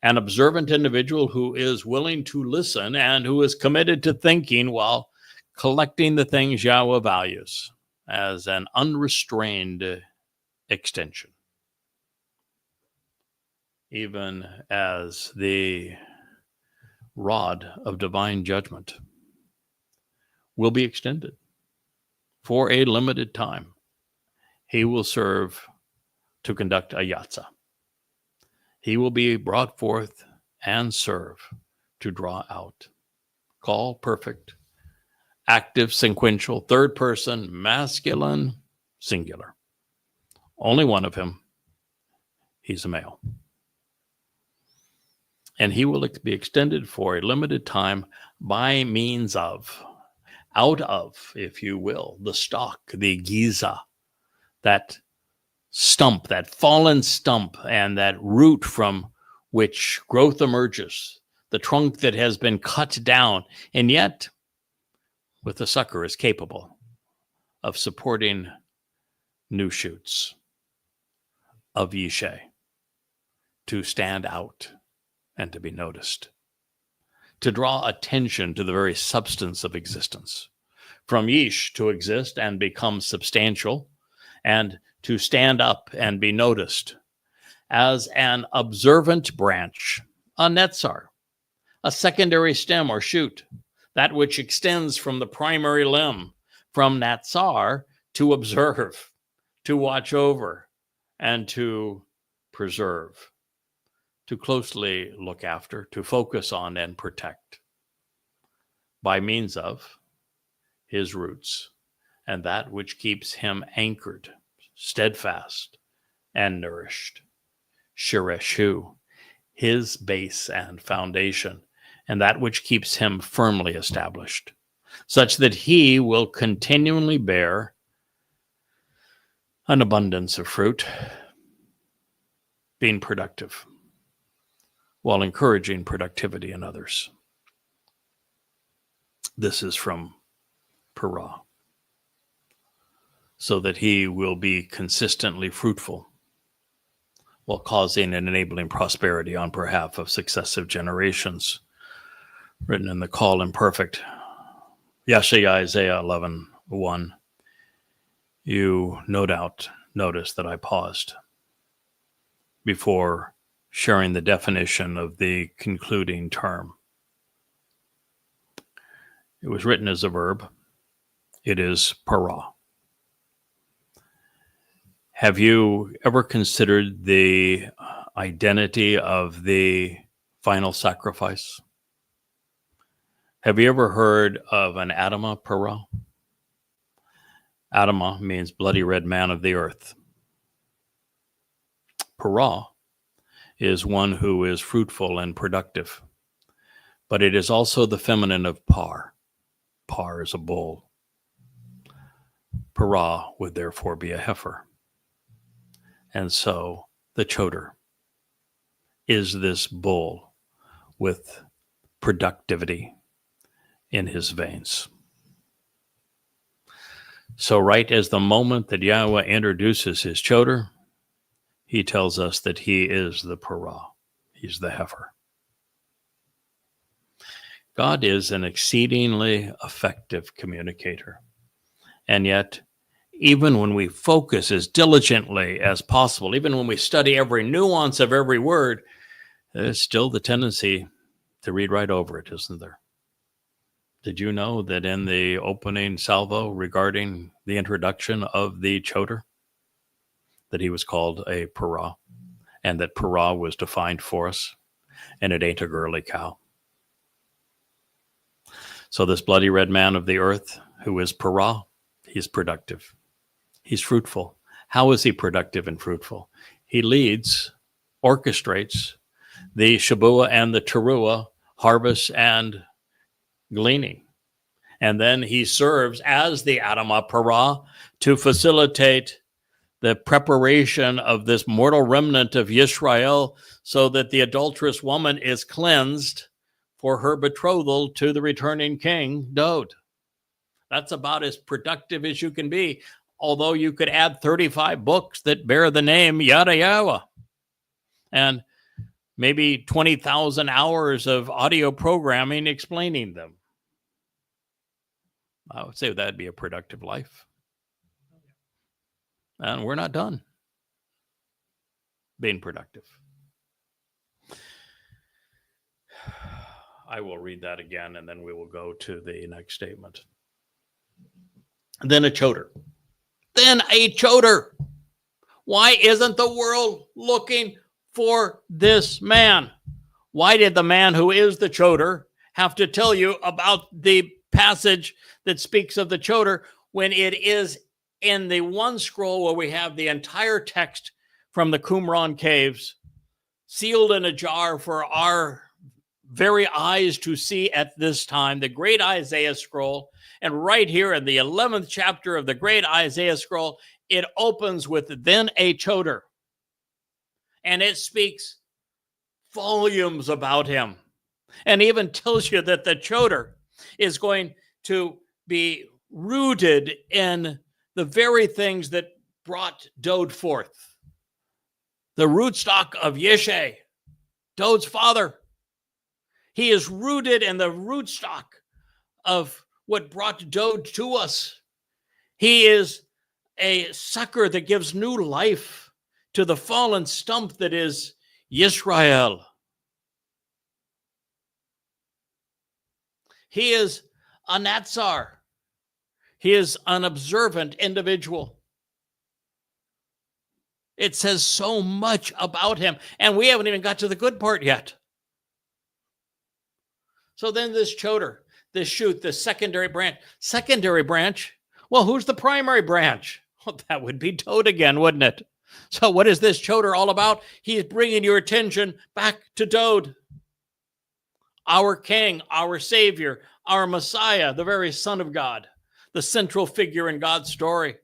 an observant individual who is willing to listen and who is committed to thinking while collecting the things Yahweh values as an unrestrained extension. Even as the rod of divine judgment will be extended for a limited time. He will serve to conduct a yatzah. He will be brought forth and serve to draw out. Call perfect, active, sequential, third person, masculine, singular. Only one of him. He's a male. And he will be extended for a limited time by means of, out of, if you will, the stalk, the giza, that stump, that fallen stump, and that root from which growth emerges, the trunk that has been cut down, and yet, with the sucker, is capable of supporting new shoots of Yishe to stand out and to be noticed, to draw attention to the very substance of existence, from Yish to exist and become substantial, and to stand up and be noticed as an observant branch, a netzar, a secondary stem or shoot, that which extends from the primary limb, from netzar, to observe, to watch over, and to preserve, to closely look after, to focus on and protect by means of his roots and that which keeps him anchored, steadfast, and nourished. Shireshu, his base and foundation, and that which keeps him firmly established, such that he will continually bear an abundance of fruit, being productive, while encouraging productivity in others. This is from Torah. So that he will be consistently fruitful, while causing and enabling prosperity on behalf of successive generations. Written in the Call Imperfect, Yeshaya, Isaiah 11:1. You no doubt noticed that I paused before sharing the definition of the concluding term. It was written as a verb. It is para. Have you ever considered the identity of the final sacrifice? Have you ever heard of an Adamah para? Adamah means bloody red man of the earth. Para is one who is fruitful and productive, but it is also the feminine of par. Par is a bull. Para would therefore be a heifer. And so the choder is this bull with productivity in his veins. So right as the moment that Yahweh introduces his choder, he tells us that he is the para. He's the heifer. God is an exceedingly effective communicator. And yet, even when we focus as diligently as possible, even when we study every nuance of every word, there's still the tendency to read right over it, isn't there? Did you know that in the opening salvo regarding the introduction of the choder, that he was called a para, and that para was defined for us, and it ain't a girly cow? So this bloody red man of the earth, who is para, he's productive. He's fruitful. How is he productive and fruitful? He leads, orchestrates the Shabuah and the Teruah, harvest and gleaning. And then he serves as the Adamah para to facilitate the preparation of this mortal remnant of Yisrael so that the adulterous woman is cleansed for her betrothal to the returning king, Dode. That's about as productive as you can be, although you could add 35 books that bear the name Yada Yahowah, and maybe 20,000 hours of audio programming explaining them. I would say that'd be a productive life. And we're not done being productive. I will read that again, and then we will go to the next statement. Then a choder. Then a choder. Why isn't the world looking for this man? Why did the man who is the choder have to tell you about the passage that speaks of the choder when it is in the one scroll where we have the entire text from the Qumran caves sealed in a jar for our very eyes to see at this time, the great Isaiah scroll? And right here in the 11th chapter of the great Isaiah scroll, it opens with then a choder. And it speaks volumes about him, and even tells you that the choder is going to be rooted in the very things that brought Dode forth. The rootstock of Yishai, Dode's father. He is rooted in the rootstock of what brought Dode to us. He is a sucker that gives new life to the fallen stump that is Yisrael. He is a Natsar. He is an observant individual. It says so much about him, and we haven't even got to the good part yet. So then this choder, this shoot, this secondary branch. Secondary branch? Well, who's the primary branch? Well, that would be Dode again, wouldn't it? So what is this choder all about? He's bringing your attention back to Dode, our King, our Savior, our Messiah, the very Son of God, the central figure in God's story.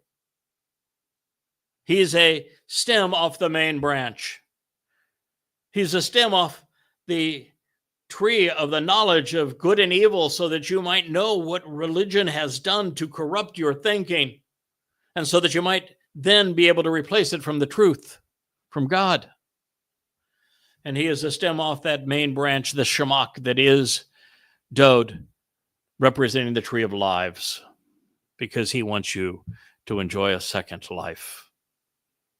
He's a stem off the main branch. He's a stem off the tree of the knowledge of good and evil, so that you might know what religion has done to corrupt your thinking, and so that you might then be able to replace it from the truth, from God. And he is a stem off that main branch, the Shemach that is Dode, representing the tree of lives, because he wants you to enjoy a second life,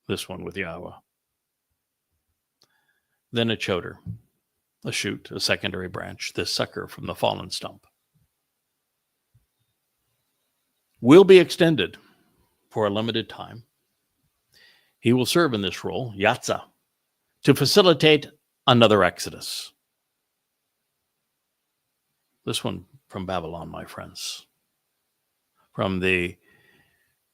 this one with Yahweh. Then a choder, a shoot, a secondary branch, this sucker from the fallen stump, will be extended for a limited time. He will serve in this role, Yatzah, to facilitate another exodus. This one from Babylon, my friends, from the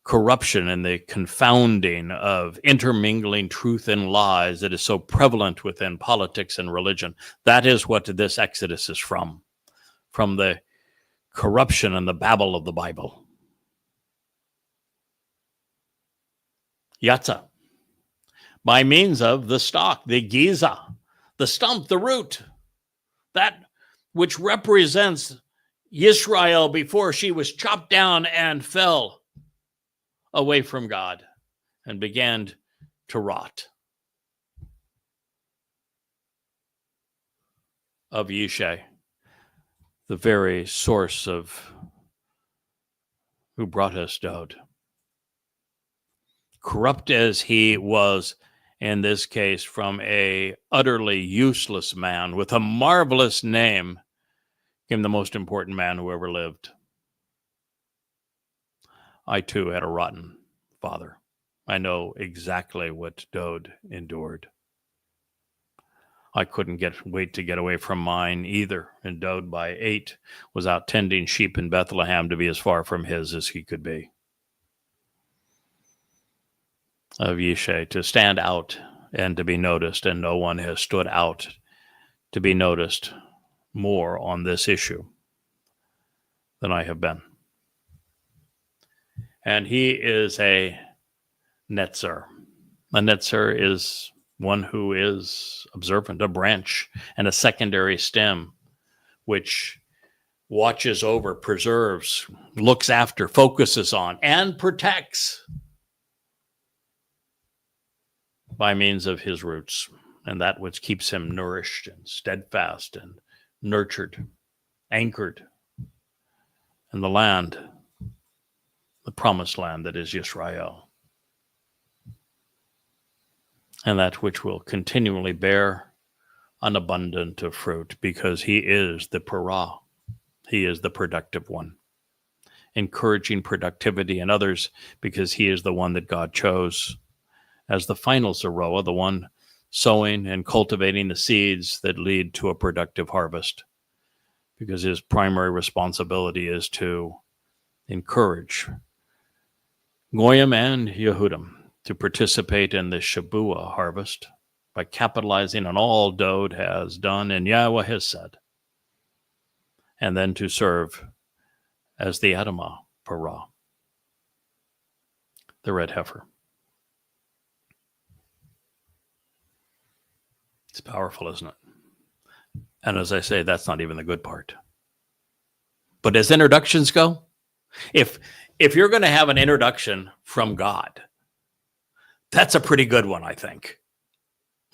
corruption and the confounding of intermingling truth and lies that is so prevalent within politics and religion. That is what this exodus is from the corruption and the babble of the Bible. Yatzah, by means of the stalk, the giza, the stump, the root, that which represents Yisrael before she was chopped down and fell away from God and began to rot. Of Yishai, the very source of who brought us Dode. Corrupt as he was, in this case, from a utterly useless man with a marvelous name, became the most important man who ever lived. I too had a rotten father. I know exactly what Dode endured. I couldn't wait to get away from mine either. And Dode by 8 was out tending sheep in Bethlehem to be as far from his as he could be. Of Yishai, to stand out and to be noticed, and no one has stood out to be noticed more on this issue than I have been. And he is a netzer. A netzer is one who is observant, a branch and a secondary stem which watches over, preserves, looks after, focuses on, and protects by means of his roots, and that which keeps him nourished and steadfast and nurtured, anchored in the land, the promised land that is Israel, and that which will continually bear an abundance of fruit, because he is the Torah. He is the productive one, encouraging productivity in others, because he is the one that God chose as the final Zeroah, the one sowing and cultivating the seeds that lead to a productive harvest, because his primary responsibility is to encourage Goyim and Yehudim to participate in the Shabuah harvest by capitalizing on all Dode has done and Yahweh has said, and then to serve as the Adamah Parah, the red heifer. It's powerful, isn't it? And as I say, that's not even the good part. But as introductions go, if you're going to have an introduction from God, that's a pretty good one, I think.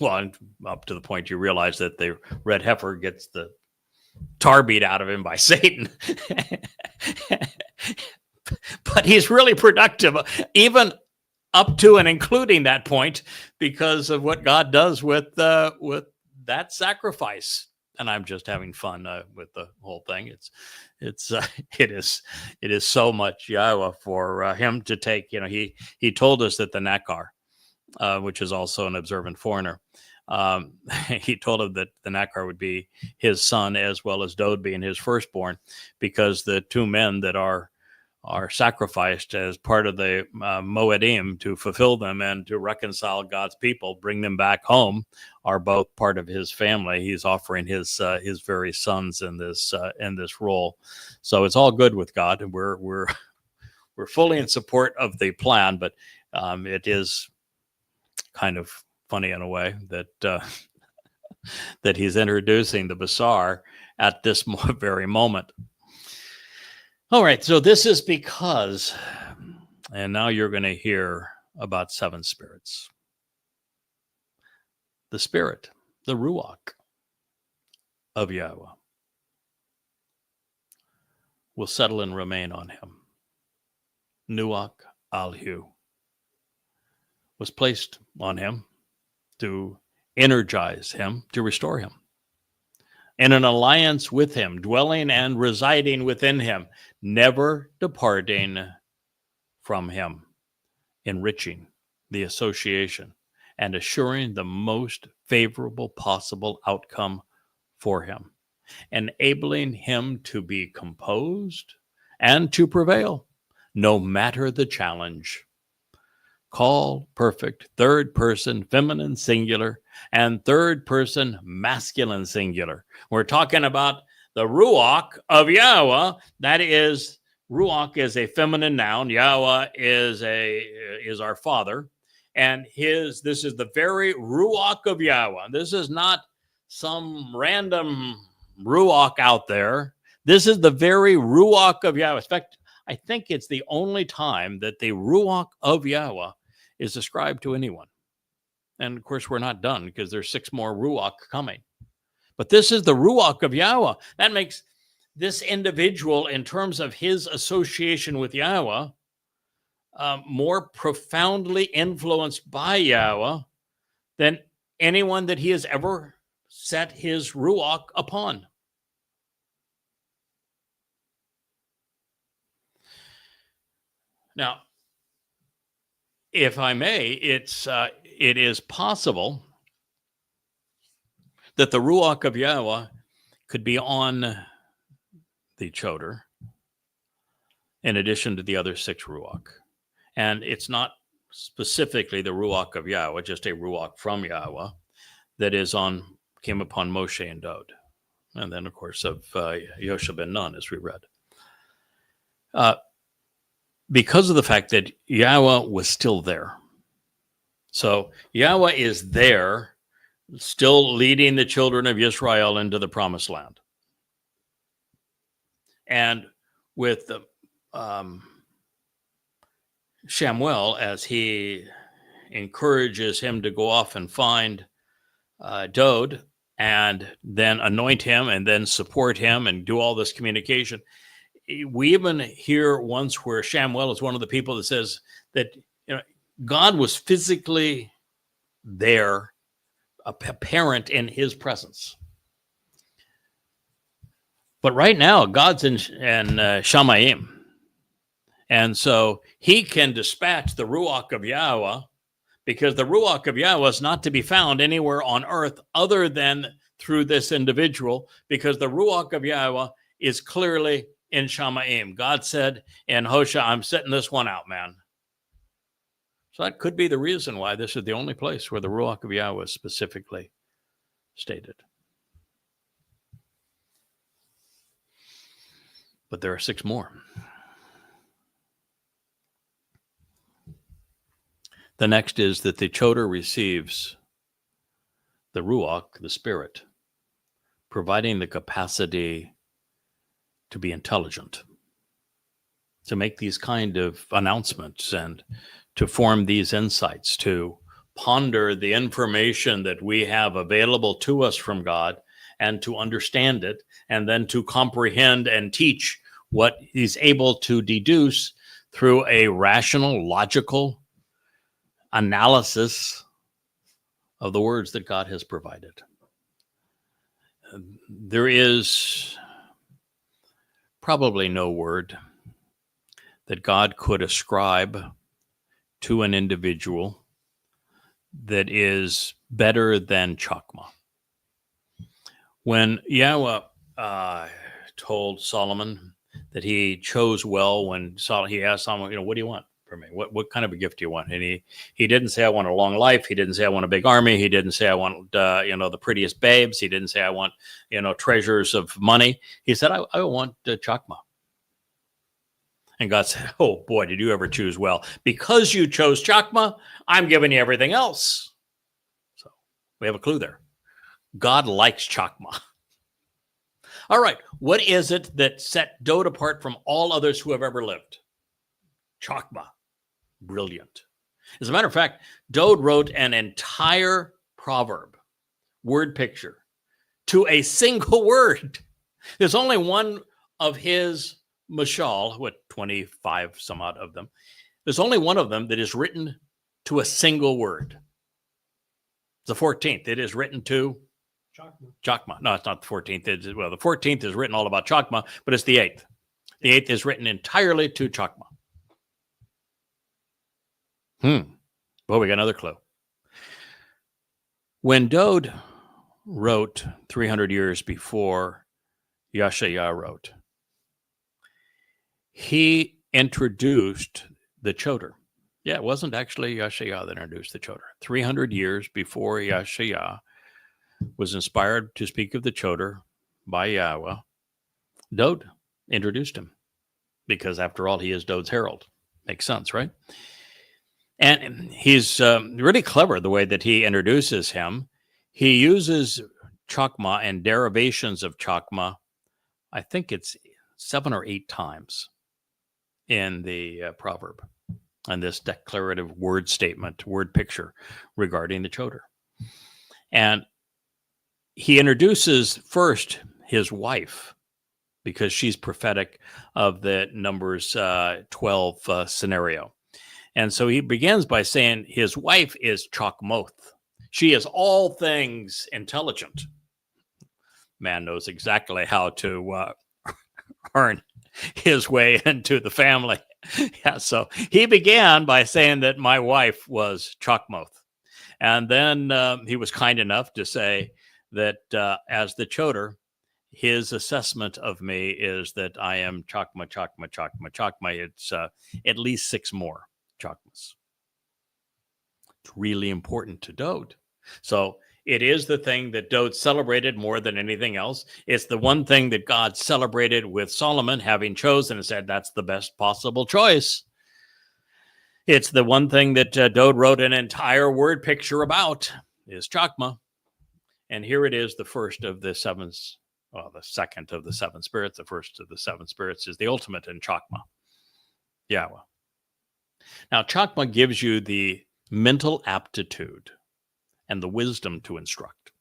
Well, up to the point you realize that the red heifer gets the tar beat out of him by Satan. But he's really productive, even up to and including that point, because of what God does with that sacrifice. And I'm just having fun with the whole thing. It is so much Yahweh for him to take. He told us that the Nakar, which is also an observant foreigner, he told him that the Nakar would be his son as well as Dode being his firstborn, because the two men that are sacrificed as part of the Moedim to fulfill them and to reconcile God's people, bring them back home, are both part of his family. He's offering his very sons in this role. So it's all good with God, and we're fully in support of the plan. But it is kind of funny in a way that that he's introducing the Basar at this very moment. All right, so this is because, and now you're going to hear about seven spirits. The spirit, the Ruach of Yahweh, will settle and remain on him. Nuach Alhu was placed on him to energize him, to restore him, in an alliance with him, dwelling and residing within him, never departing from him, enriching the association and assuring the most favorable possible outcome for him, enabling him to be composed and to prevail, no matter the challenge. Call perfect, third person feminine singular, and third person masculine singular. We're talking about the Ruach of Yahweh. That is, Ruach is a feminine noun. Yahweh is our Father, and this is the very Ruach of Yahweh. This is not some random Ruach out there. This is the very Ruach of Yahweh. In fact, I think it's the only time that the Ruach of Yahweh is ascribed to anyone. And of course, we're not done, because there's 6 more Ruach coming. But this is the Ruach of Yahweh. That makes this individual, in terms of his association with Yahweh, more profoundly influenced by Yahweh than anyone that he has ever set his Ruach upon. Now, if I may, it is possible that the Ruach of Yahweh could be on the Choder in addition to the other 6 Ruach. And it's not specifically the Ruach of Yahweh, just a Ruach from Yahweh that came upon Moshe and Dode. And then, of course, of Yoshua ben Nun, as we read. Because of the fact that Yahweh was still there. So Yahweh is there, still leading the children of Israel into the promised land. And with Shamuel, as he encourages him to go off and find Dode and then anoint him and then support him and do all this communication. We even hear once where Shamuel is one of the people that says that God was physically there, apparent in his presence. But right now, God's in Shamayim. And so he can dispatch the Ruach of Yahowah, because the Ruach of Yahowah is not to be found anywhere on earth other than through this individual, because the Ruach of Yahowah is clearly in Shamayim. God said in Hosea, I'm setting this one out, man. So that could be the reason why this is the only place where the Ruach of Yahowah is specifically stated. But there are 6 more. The next is that the Towrah receives the Ruach, the Spirit, providing the capacity to be intelligent, to make these kind of announcements and to form these insights, to ponder the information that we have available to us from God and to understand it, and then to comprehend and teach what he's able to deduce through a rational, logical analysis of the words that God has provided. There is probably no word that God could ascribe to an individual that is better than Chokmah. When Yahweh told Solomon that he chose well, when he asked Solomon, what do you want for me? What kind of a gift do you want? And he didn't say, I want a long life. He didn't say, I want a big army. He didn't say, I want, the prettiest babes. He didn't say, I want, treasures of money. He said, I want Chokmah. And God said, oh boy, did you ever choose well. Because you chose Chokmah, I'm giving you everything else. So we have a clue there. God likes Chokmah. All right, what is it that set Dode apart from all others who have ever lived? Chokmah. Brilliant. As a matter of fact, Dode wrote an entire proverb, word picture, to a single word. There's only one of his mashal, 25 some odd of them. There's only one of them that is written to a single word. The 14th. It is written to Chokmah. No, it's not the 14th. The 14th is written all about Chokmah, but it's the 8th. The 8th is written entirely to Chokmah. Well, we got another clue. When Dode wrote 300 years before Yahowah wrote, he introduced the Towrah. Yeah, it wasn't actually Yahowah that introduced the Towrah. 300 years before Yahowah was inspired to speak of the Towrah by Yahowah, Dode introduced him, because after all, he is Dode's herald. Makes sense, right? And he's really clever the way that he introduces him. He uses Chokmah and derivations of Chokmah, I think it's 7 or 8 times in the proverb, and this declarative word statement, word picture regarding the Towrah. And he introduces first his wife, because she's prophetic of the Numbers 12 scenario. And so he begins by saying his wife is Chokmoth. She is all things intelligent. Man knows exactly how to earn his way into the family. Yeah, so he began by saying that my wife was Chokmoth. And then he was kind enough to say that as the Towrah, his assessment of me is that I am Chokmah. It's at least 6 more Chokmahs. It's really important to Dode. So it is the thing that Dode celebrated more than anything else. It's the one thing that God celebrated with Solomon having chosen and said, that's the best possible choice. It's the one thing that Dode wrote an entire word picture about, is Chokmah. And here it is, the first of the 7 Well, the second of the seven spirits, the first of the seven spirits is the ultimate in Chokmah, Yahowah. Now, Chokmah gives you the mental aptitude and the wisdom to instruct.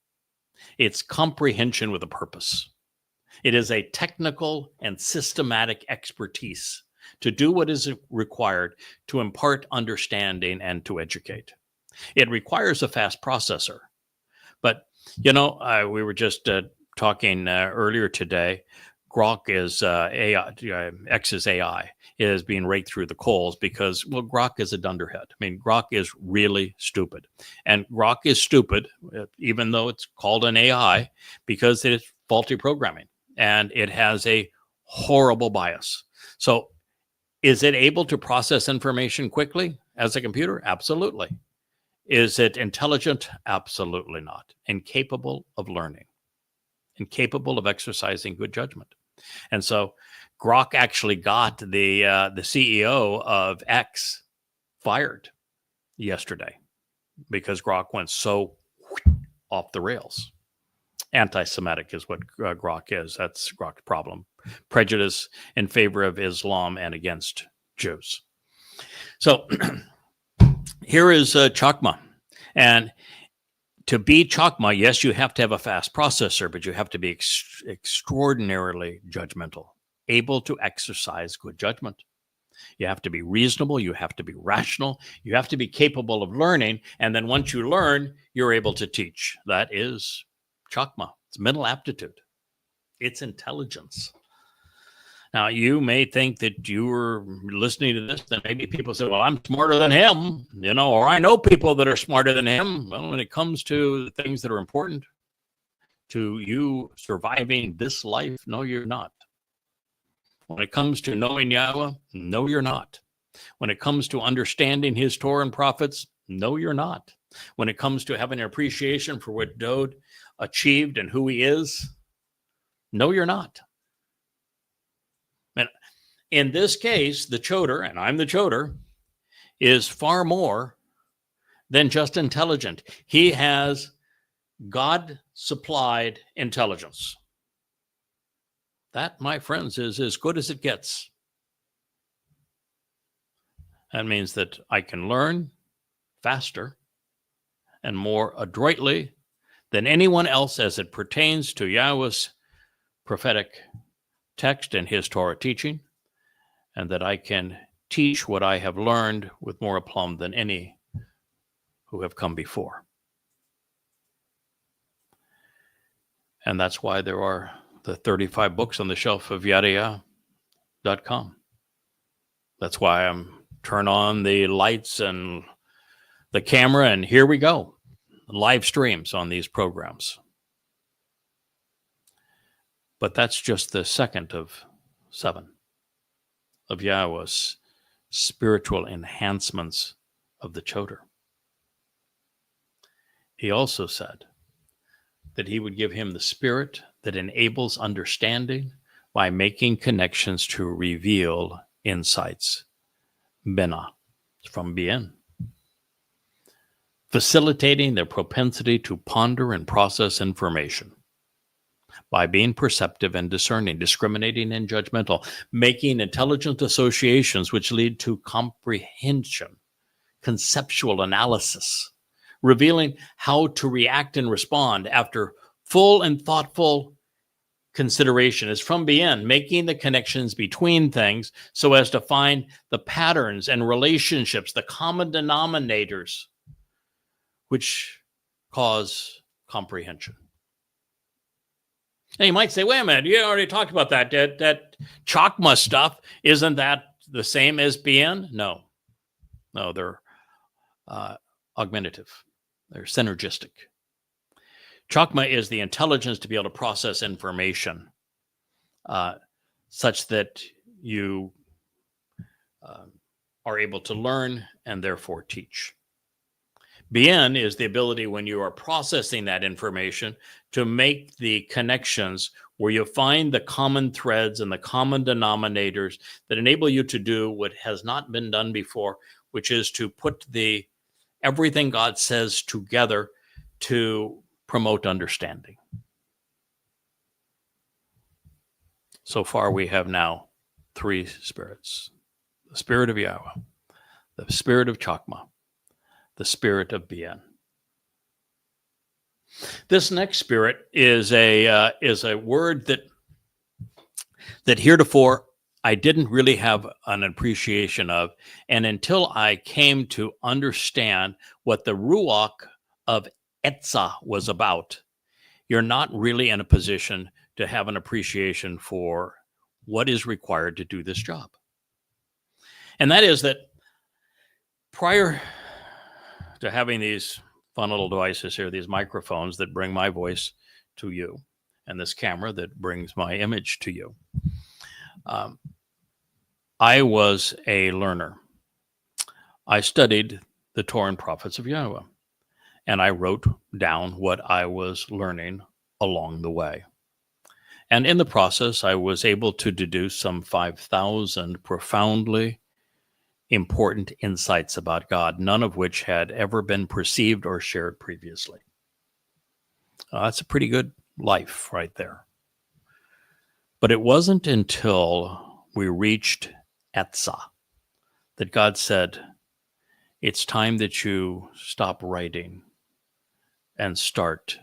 It's comprehension with a purpose. It is a technical and systematic expertise to do what is required to impart understanding and to educate. It requires a fast processor. But, we were just talking earlier today. Grok is AI, X's AI is being raked through the coals because, Grok is a dunderhead. I mean, Grok is really stupid. And Grok is stupid, even though it's called an AI, because it is faulty programming and it has a horrible bias. So is it able to process information quickly as a computer? Absolutely. Is it intelligent? Absolutely not. Incapable of learning, incapable of exercising good judgment. And so Grok actually got the CEO of X fired yesterday because Grok went so off the rails. Anti-Semitic is what Grok is. That's Grok's problem. Prejudice in favor of Islam and against Jews. So here is Chokmah. And to be Chokmah, yes, you have to have a fast processor, but you have to be extraordinarily judgmental, able to exercise good judgment. You have to be reasonable. You have to be rational. You have to be capable of learning. And then once you learn, you're able to teach. That is Chokmah. It's mental aptitude. It's intelligence. Now, you may think that you were listening to this, and maybe people say, well, I'm smarter than him, or I know people that are smarter than him. Well, when it comes to the things that are important to you surviving this life, no, you're not. When it comes to knowing Yahowah, no, you're not. When it comes to understanding his Torah and prophets, no, you're not. When it comes to having an appreciation for what Dode achieved and who he is, no, you're not. And in this case, the choder, and I'm the choder, is far more than just intelligent. He has God-supplied intelligence. That, my friends, is as good as it gets. That means that I can learn faster and more adroitly than anyone else as it pertains to Yahowah's prophetic text and his Torah teaching, and that I can teach what I have learned with more aplomb than any who have come before. And that's why there are the 35 books on the shelf of YAHOWAH.com. That's why I'm turn on the lights and the camera, and here we go. Live streams on these programs. But that's just the second of 7 of Yahowah's spiritual enhancements of the choder. He also said that he would give him the spirit that enables understanding by making connections to reveal insights. Bena, from bien. Facilitating their propensity to ponder and process information by being perceptive and discerning, discriminating and judgmental, making intelligent associations which lead to comprehension, conceptual analysis, revealing how to react and respond after full and thoughtful consideration. Is from bien, making the connections between things so as to find the patterns and relationships, the common denominators, which cause comprehension. Now you might say, wait a minute, you already talked about that. That Chokmah stuff, isn't that the same as bien? No, they're augmentative. They're synergistic. Chokmah is the intelligence to be able to process information such that you are able to learn and therefore teach. Bien is the ability, when you are processing that information, to make the connections where you find the common threads and the common denominators that enable you to do what has not been done before, which is to put everything God says together to promote understanding. So far, we have now 3 spirits: the spirit of Yahowah, the spirit of Chokmah, the spirit of Bien. This next spirit is a word that heretofore I didn't really have an appreciation of, and until I came to understand what the Ruach of Etzah was about, you're not really in a position to have an appreciation for what is required to do this job. And that is that prior to having these fun little devices here, these microphones that bring my voice to you, and this camera that brings my image to you, I was a learner. I studied the Torah and prophets of Yahowah, and I wrote down what I was learning along the way. And in the process, I was able to deduce some 5,000 profoundly important insights about God, none of which had ever been perceived or shared previously. That's a pretty good life right there. But it wasn't until we reached Etzah that God said, it's time that you stop writing and start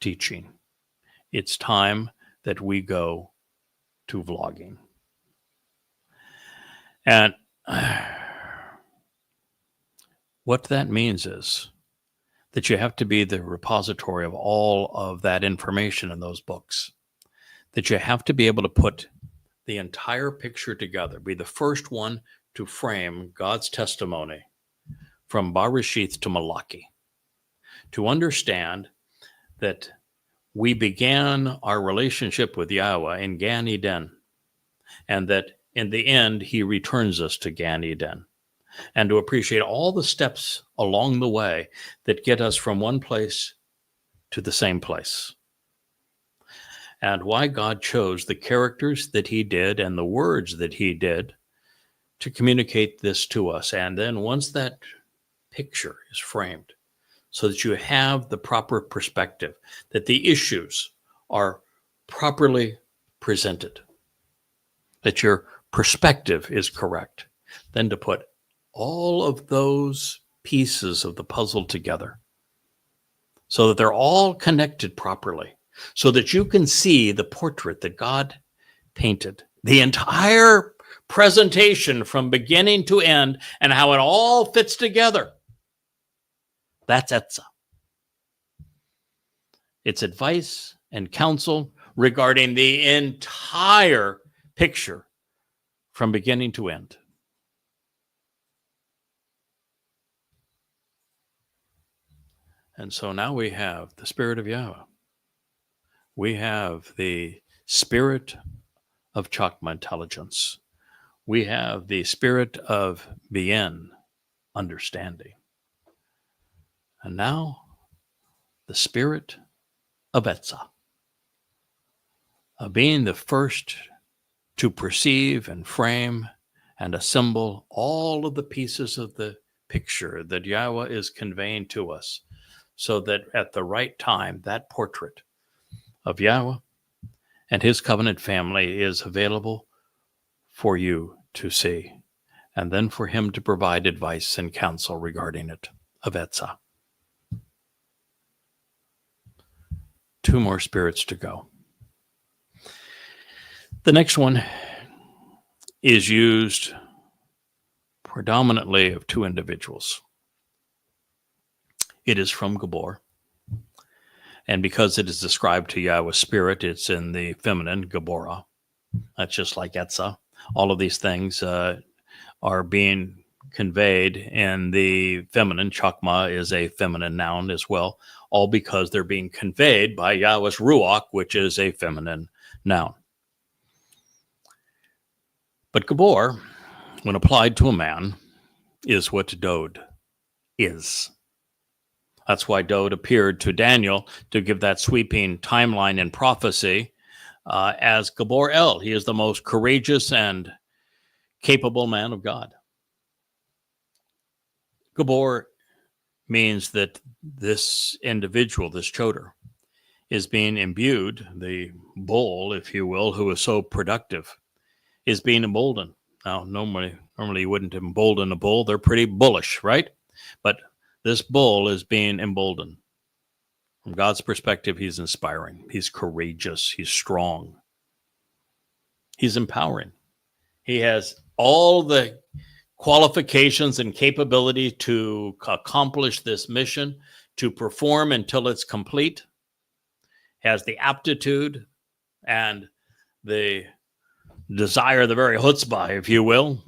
teaching. It's time that we go to vlogging. And what that means is that you have to be the repository of all of that information in those books, that you have to be able to put the entire picture together, be the first one to frame God's testimony from Bereshith to Malachi, to understand that we began our relationship with Yahowah in Gan Eden, and that in the end, he returns us to Gan Eden, and to appreciate all the steps along the way that get us from one place to the same place. And why God chose the characters that he did and the words that he did to communicate this to us. And then once that picture is framed, so that you have the proper perspective, that the issues are properly presented, that your perspective is correct, then to put all of those pieces of the puzzle together so that they're all connected properly, so that you can see the portrait that God painted, the entire presentation from beginning to end, and how it all fits together. That's Etzah. It's advice and counsel regarding the entire picture from beginning to end. And so now we have the spirit of Yahowah. We have the spirit of Chokmah, intelligence. We have the spirit of Bien, understanding. And now the spirit of Etzah, being the first to perceive and frame and assemble all of the pieces of the picture that Yahowah is conveying to us, so that at the right time, that portrait of Yahowah and his covenant family is available for you to see, and then for him to provide advice and counsel regarding it, of Etzah. 2 more spirits to go. The next one is used predominantly of 2 individuals. It is from Gabor, and because it is described to Yahowah's spirit, it's in the feminine, Gaborah. That's just like Etzah. All of these things are being conveyed in the feminine. Chokmah is a feminine noun as well, all because they're being conveyed by Yahowah's Ruach, which is a feminine noun. But Gabor, when applied to a man, is what Dod is. That's why Dod appeared to Daniel to give that sweeping timeline in prophecy as Gabor El. He is the most courageous and capable man of God. Gabor means that this individual, this choder, is being imbued. The bull, if you will, who is so productive, is being emboldened. Now, normally you wouldn't embolden a bull. They're pretty bullish, right? But this bull is being emboldened. From God's perspective, he's inspiring. He's courageous. He's strong. He's empowering. He has all the qualifications and capability to accomplish this mission, to perform until it's complete. Has the aptitude and the desire, the very chutzpah, if you will,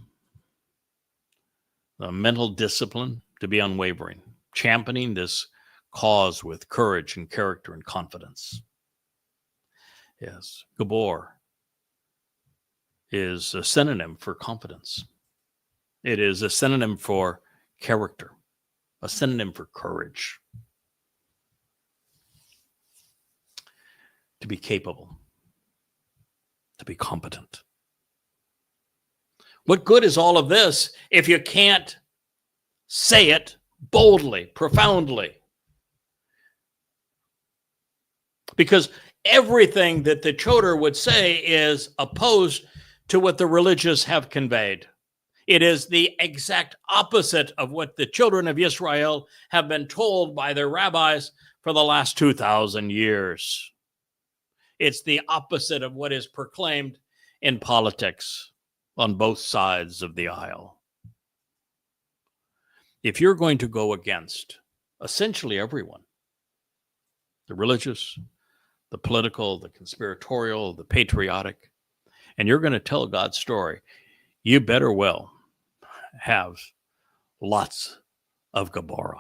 the mental discipline to be unwavering, championing this cause with courage and character and confidence. Yes, Gabor is a synonym for confidence. It is a synonym for character, a synonym for courage. To be capable, to be competent. What good is all of this if you can't say it boldly, profoundly? Because everything that the Towrah would say is opposed to what the religious have conveyed. It is the exact opposite of what the children of Israel have been told by their rabbis for the last 2,000 years. It's the opposite of what is proclaimed in politics on both sides of the aisle. If you're going to go against essentially everyone, the religious, the political, the conspiratorial, the patriotic, and you're going to tell God's story, you better well have lots of Gabora.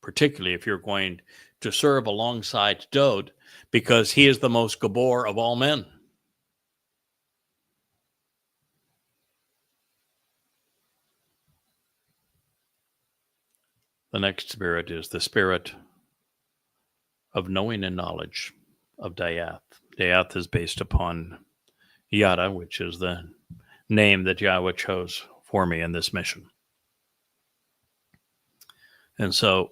Particularly if you're going to serve alongside Dod, because he is the most Gabor of all men. The next spirit is the spirit of knowing and knowledge of Dayath. Dayath is based upon Yada, which is the name that Yahweh chose for me in this mission. And so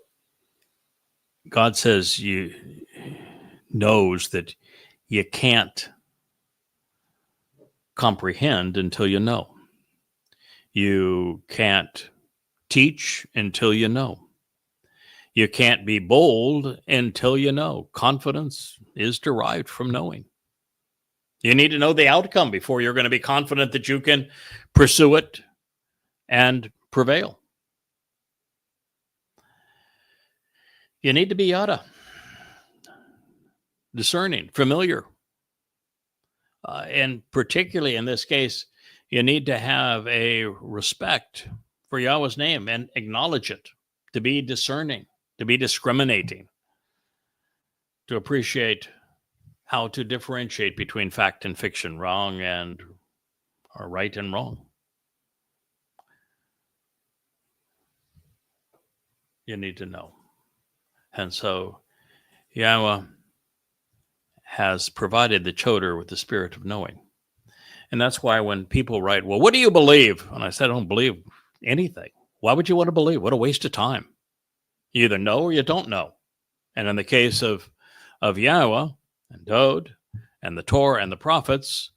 God says knows that you can't comprehend until you know. You can't teach until you know. You can't be bold until you know. Confidence is derived from knowing. You need to know the outcome before you're going to be confident that you can pursue it and prevail. You need to be Yada, discerning, familiar. And particularly in this case, you need to have a respect for Yahweh's name and acknowledge it, to be discerning, to be discriminating, to appreciate how to differentiate between fact and fiction, wrong and or right and wrong. You need to know. And so Yahweh has provided the Towrah with the spirit of knowing. And that's why when people write, well, what do you believe? And I said, I don't believe anything. Why would you want to believe? What a waste of time. You either know or you don't know. And in the case of Yahweh and Dod and the Torah and the prophets,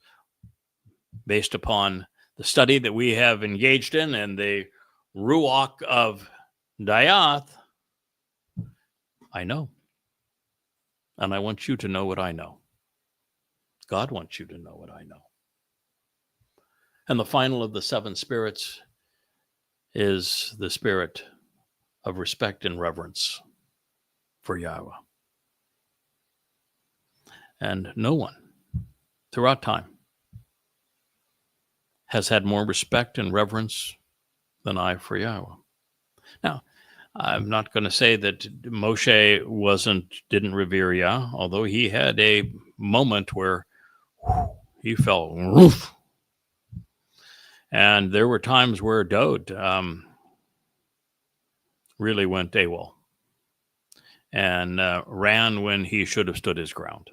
based upon the study that we have engaged in and the Ruach of Dayath, I know. And I want you to know what I know. God wants you to know what I know. And the final of the seven spirits is the spirit of respect and reverence for Yahweh. And no one throughout time has had more respect and reverence than I for Yahweh. Now, I'm not going to say that Moshe didn't revere Yah, although he had a moment where he fell. Woof. And there were times where Dod really went AWOL and ran when he should have stood his ground.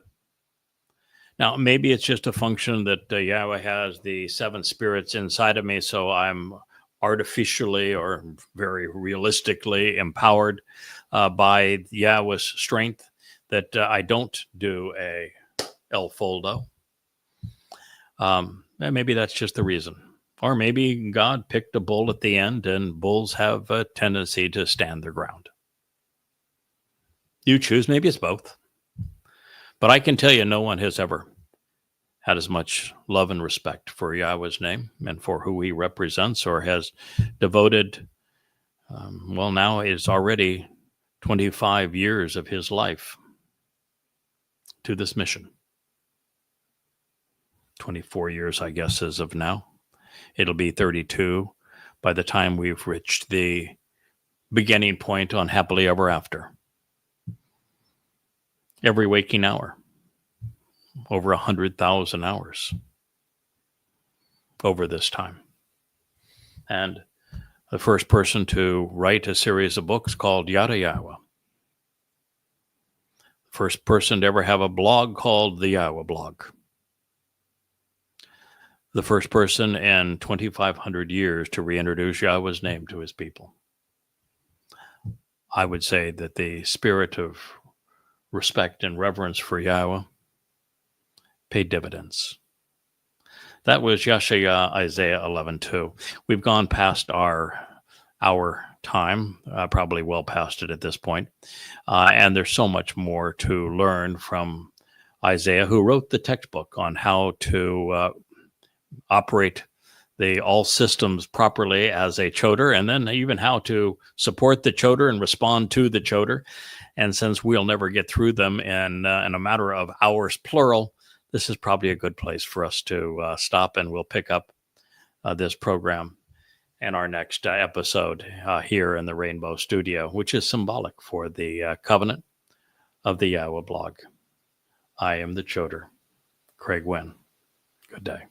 Now, maybe it's just a function that Yahweh has the seven spirits inside of me, so I'm artificially or very realistically empowered by Yahweh's strength, that I don't do a El Foldo. And maybe that's just the reason. Or maybe God picked a bull at the end, and bulls have a tendency to stand their ground. You choose. Maybe it's both. But I can tell you, no one has ever had as much love and respect for Yahweh's name and for who he represents, or has devoted, now it's already 25 years of his life to this mission. 24 years, I guess, as of now. It'll be 32 by the time we've reached the beginning point on Happily Ever After. Every waking hour. Over 100,000 hours over this time. And the first person to write a series of books called Yada Yahowah. First person to ever have a blog called the YAHOWAH blog. The first person in 2,500 years to reintroduce Yahweh's name to his people. I would say that the spirit of respect and reverence for Yahweh paid dividends. That was Yeshaya, Isaiah 11:2. We've gone past our time, probably well past it at this point. And there's so much more to learn from Isaiah, who wrote the textbook on how to operate the all systems properly as a choder, and then even how to support the choder and respond to the choder. And since we'll never get through them in a matter of hours, plural, this is probably a good place for us to stop, and we'll pick up this program in our next episode here in the Rainbow Studio, which is symbolic for the covenant of the YAHOWAH blog. I am the choder, Craig Winn. Good day.